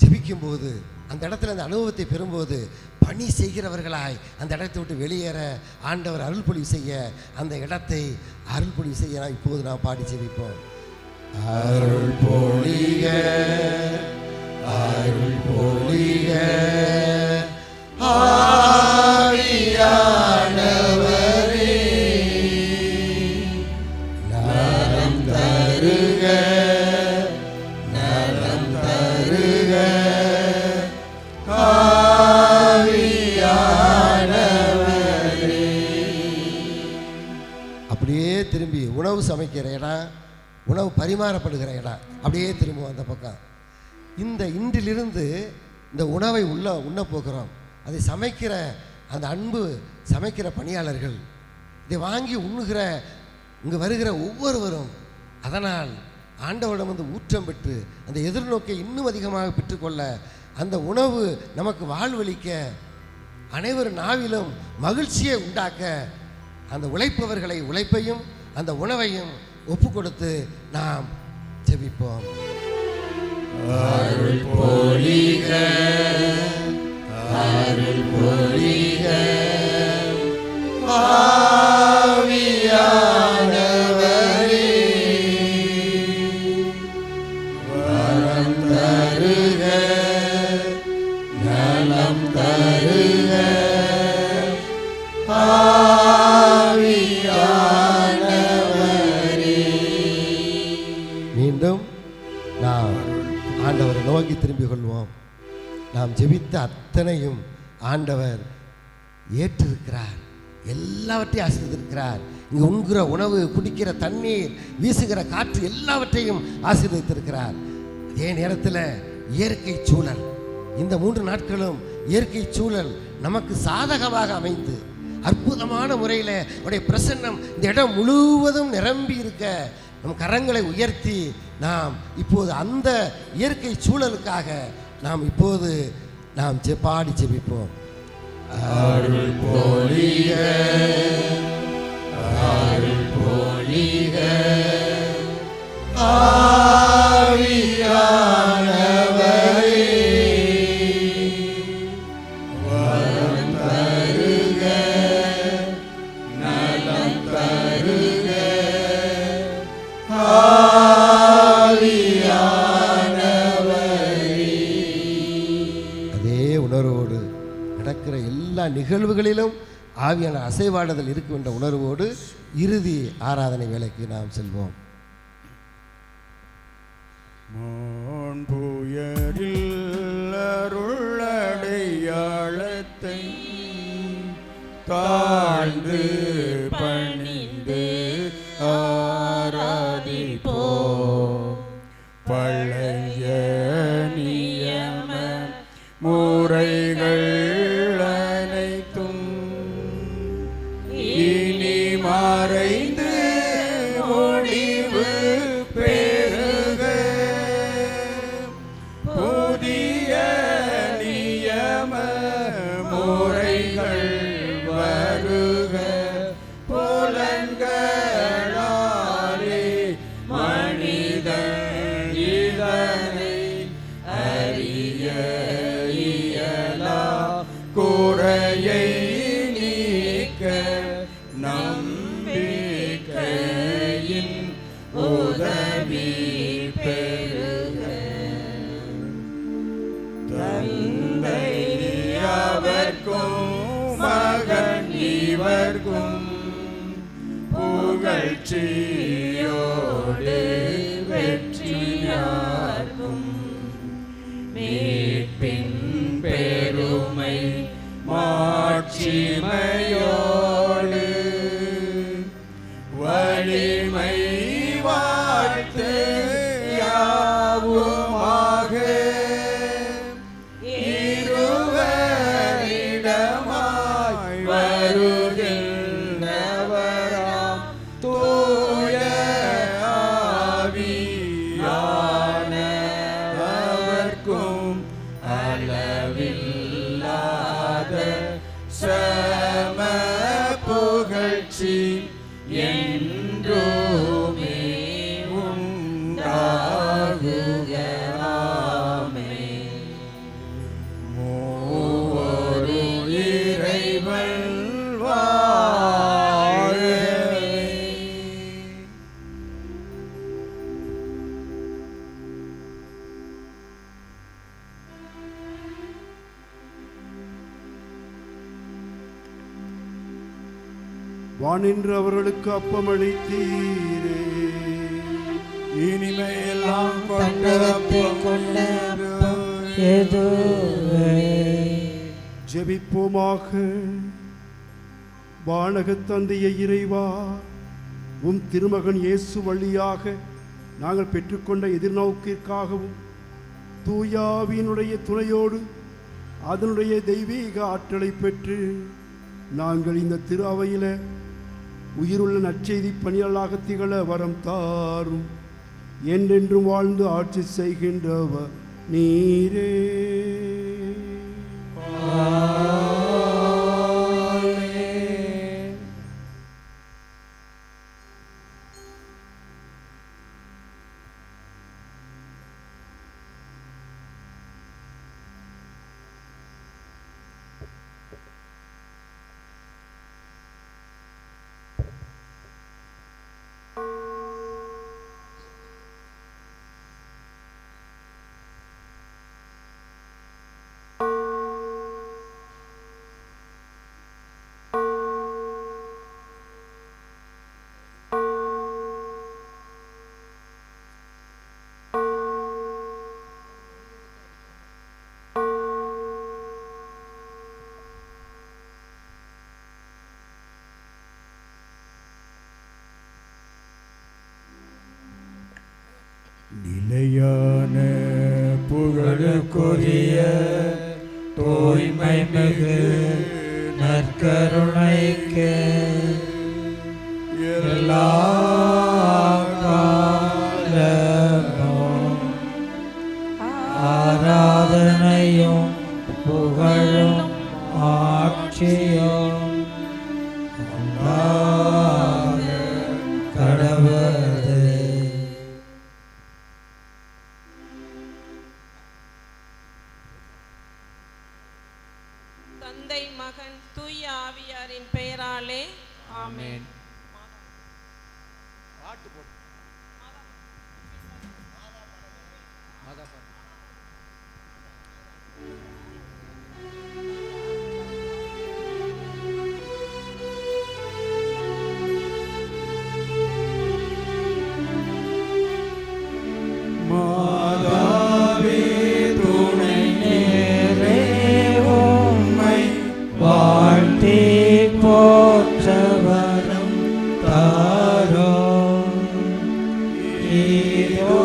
ஜெபிக்கும்போது, அந்த இடத்துல அந்த அனுபவத்தை பெறும்போது, பணி செய்கிறவர்களாய் அந்த இடத்தை விட்டு வெளியேற ஆண்டவர் அருள் பொழிவு செய்ய, அந்த இடத்தை அருள் பொழிவு செய்ய இப்போது நாம் பாடி ஜெபிப்போம். அருள் பொழிக, அருள் பொழிக, ஆவியானவரே நலம் தருக, நலம் தருக, ஆவியானவரே. அப்படியே திரும்பி உணவு சமைக்கிற இடம், உணவு பரிமாறப்படுகிற இடம், அப்படியே திரும்புவோம் அந்த பக்கம். இந்த இன்றிலிருந்து இந்த உணவை உண்ண போகிறோம். அதை சமைக்கிற அந்த அன்பு சமைக்கிற பணியாளர்கள், இதை வாங்கி உண்ணுகிற இங்கு வருகிற ஒவ்வொருவரும், அதனால் ஆண்டவரிடம் வந்து ஊற்றம் பெற்று அந்த எதிர்நோக்கை இன்னும் அதிகமாக பெற்றுக்கொள்ள, அந்த உணவு நமக்கு வாழ்வளிக்க, அனைவர் நாவிலும் மகிழ்ச்சியை உண்டாக்க, அந்த உழைப்பவர்களை உழைப்பையும் அந்த உணவையும் ஒப்பு கொடுத்து நாம் ஜெபிப்போம். அருள் பொழிக, அருள் பொழிக, ஆவியானவரே வரம் தருக, நலம் தருக, ஆவியானவரே. மீண்டும் நாம் ஆண்டவரை நோக்கி திரும்பிக் கொள்வோம். நாம் ஜெபித்த அத்தனையும் ஆண்டவர் ஏற்றிருக்கிறார். எல்லாவற்றையும் ஆசீர்வதித்திருக்கிறார். இங்கு உண்கிற உணவு, குடிக்கிற தண்ணீர், வீசுகிற காற்று எல்லாவற்றையும் ஆசீர்வதித்திருக்கிறார். அதே நேரத்தில் இயற்கை சூழல், இந்த 3 நாட்களும் இயற்கை சூழல் நமக்கு சாதகமாக அமைந்து அற்புதமான முறையில் உடைய பிரசன்னம் இந்த இடம் முழுவதும் நிரம்பி இருக்க, நம் கரங்களை உயர்த்தி நாம் இப்போது அந்த இயற்கை சூழலுக்காக நாம் இப்போது நாம் பாடி ஜெபிப்போம். அருள் பொழிக, அருள் பொழிக, ஆவியானவரே வரம் தருக, நலம் தருக, ஆவியானவரே. அதே உணர்வோடு நடக்கிற எல்லா நிகழ்வுகளிலும் ஆவியான அசைவாடுதல் இருக்கும் என்ற உணர்வோடு இறுதி ஆராதனை வேலைக்கு நாம் செல்வோம். மாண்புயரில் அருளடையாளத்தை தாழ்ந்து பணிந்து ஆராதிப்போம். பழைய நியம முறைகள் அனைத்தும் இனி மறைந்து முடிவு பெறுக. புதிய நியம முறைகள் வருக. புலன்களாலே மனிதன் இதனை அறிய இயலா. குறையை நீக்க நம்பிக்கையின் உதவி பெறுக. தந்தை அவர்க்கும் மகன் இவர்க்கும் புகழ் புகழ்ச்சியோடு வெற்றியார்க்கும் மீட்பின் பெருமை மாட்சிமையோடு வலிமை வாழ்த்து யாவுமாக இருவரிடமாய் வருகின்றவராம் தூய ஆவியானவர்க்கும் அளவில்லாத சம புகழ்ச்சி என்றுமே உண்டாகுக. ஆமென். மூவொரு இறைவன் வாழ்வே. வானின்று அவர்களுக்கு அப்பமளித்தீரே, இனிமையெல்லாம் கொண்ட ஜெபிப்போமாக. வானகத் தந்தைய இறைவா, உம் திருமகன் இயேசு வழியாக நாங்கள் பெற்றுக்கொண்ட எதிர்நோக்கிற்காகவும் தூயாவியினுடைய துணையோடு அதனுடைய தெய்வீக ஆற்றலை பெற்று நாங்கள் இந்த திரு அவையில் உயிருள்ள நற்செய்தி பணியாளராக திகழ வரம் தாரும். என்றென்றும் வாழ்ந்து ஆட்சி செய்கின்றவர் நீரே. நிலையான புகழுக்குரிய தூய்மை மிகு நற்கருணைக்கு எல்லா காலமும் ஆராதனையும் புகழும் ஆட்சியும் உண்டாக கடவுளே. தந்தை மகன் தூய ஆவியாரின் பெயராலே ஆமென். மாதாவே துணை நேரே உம்மை வாழ்த்தி போற்றவரம் தாரோம். இதோ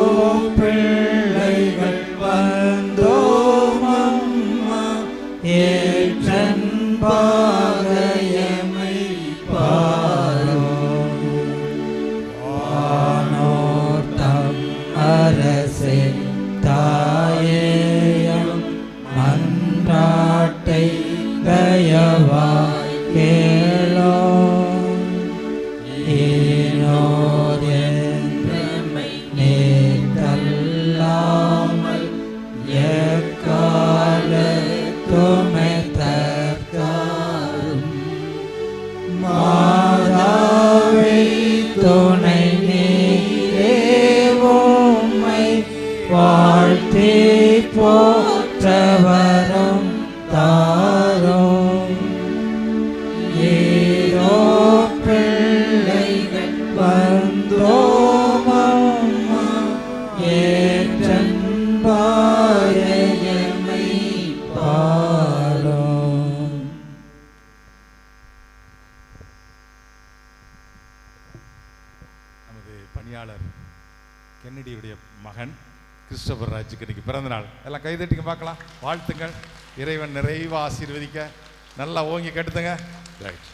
பிள்ளைகள் வந்தோம் அம்மா, ஏற்றன் பாகையமை பாரோம். வானோர் தம் அரசே தாயேயம் மன்றாட்டை தயவாய் கேளோ. ஈனோர் என்றமை நேர்த்தல்லாமல் எக்காலத்துமை தற்காரும். மாதாவே துணை நீரே உம்மை வாழ்த்தி போற்றவரம் தாரோம். கென்னடியுடைய மகன் கிறிஸ்டோபர் ராஜுக்கு இன்னைக்கு பிறந்த நாள். எல்லாம் கைதட்டிங்க பார்க்கலாம். வாழ்த்துங்கள். இறைவன் நிறைவாக ஆசீர்வதிக்க. நல்லா ஓங்கி கட்டுத்துங்க. ரைட்.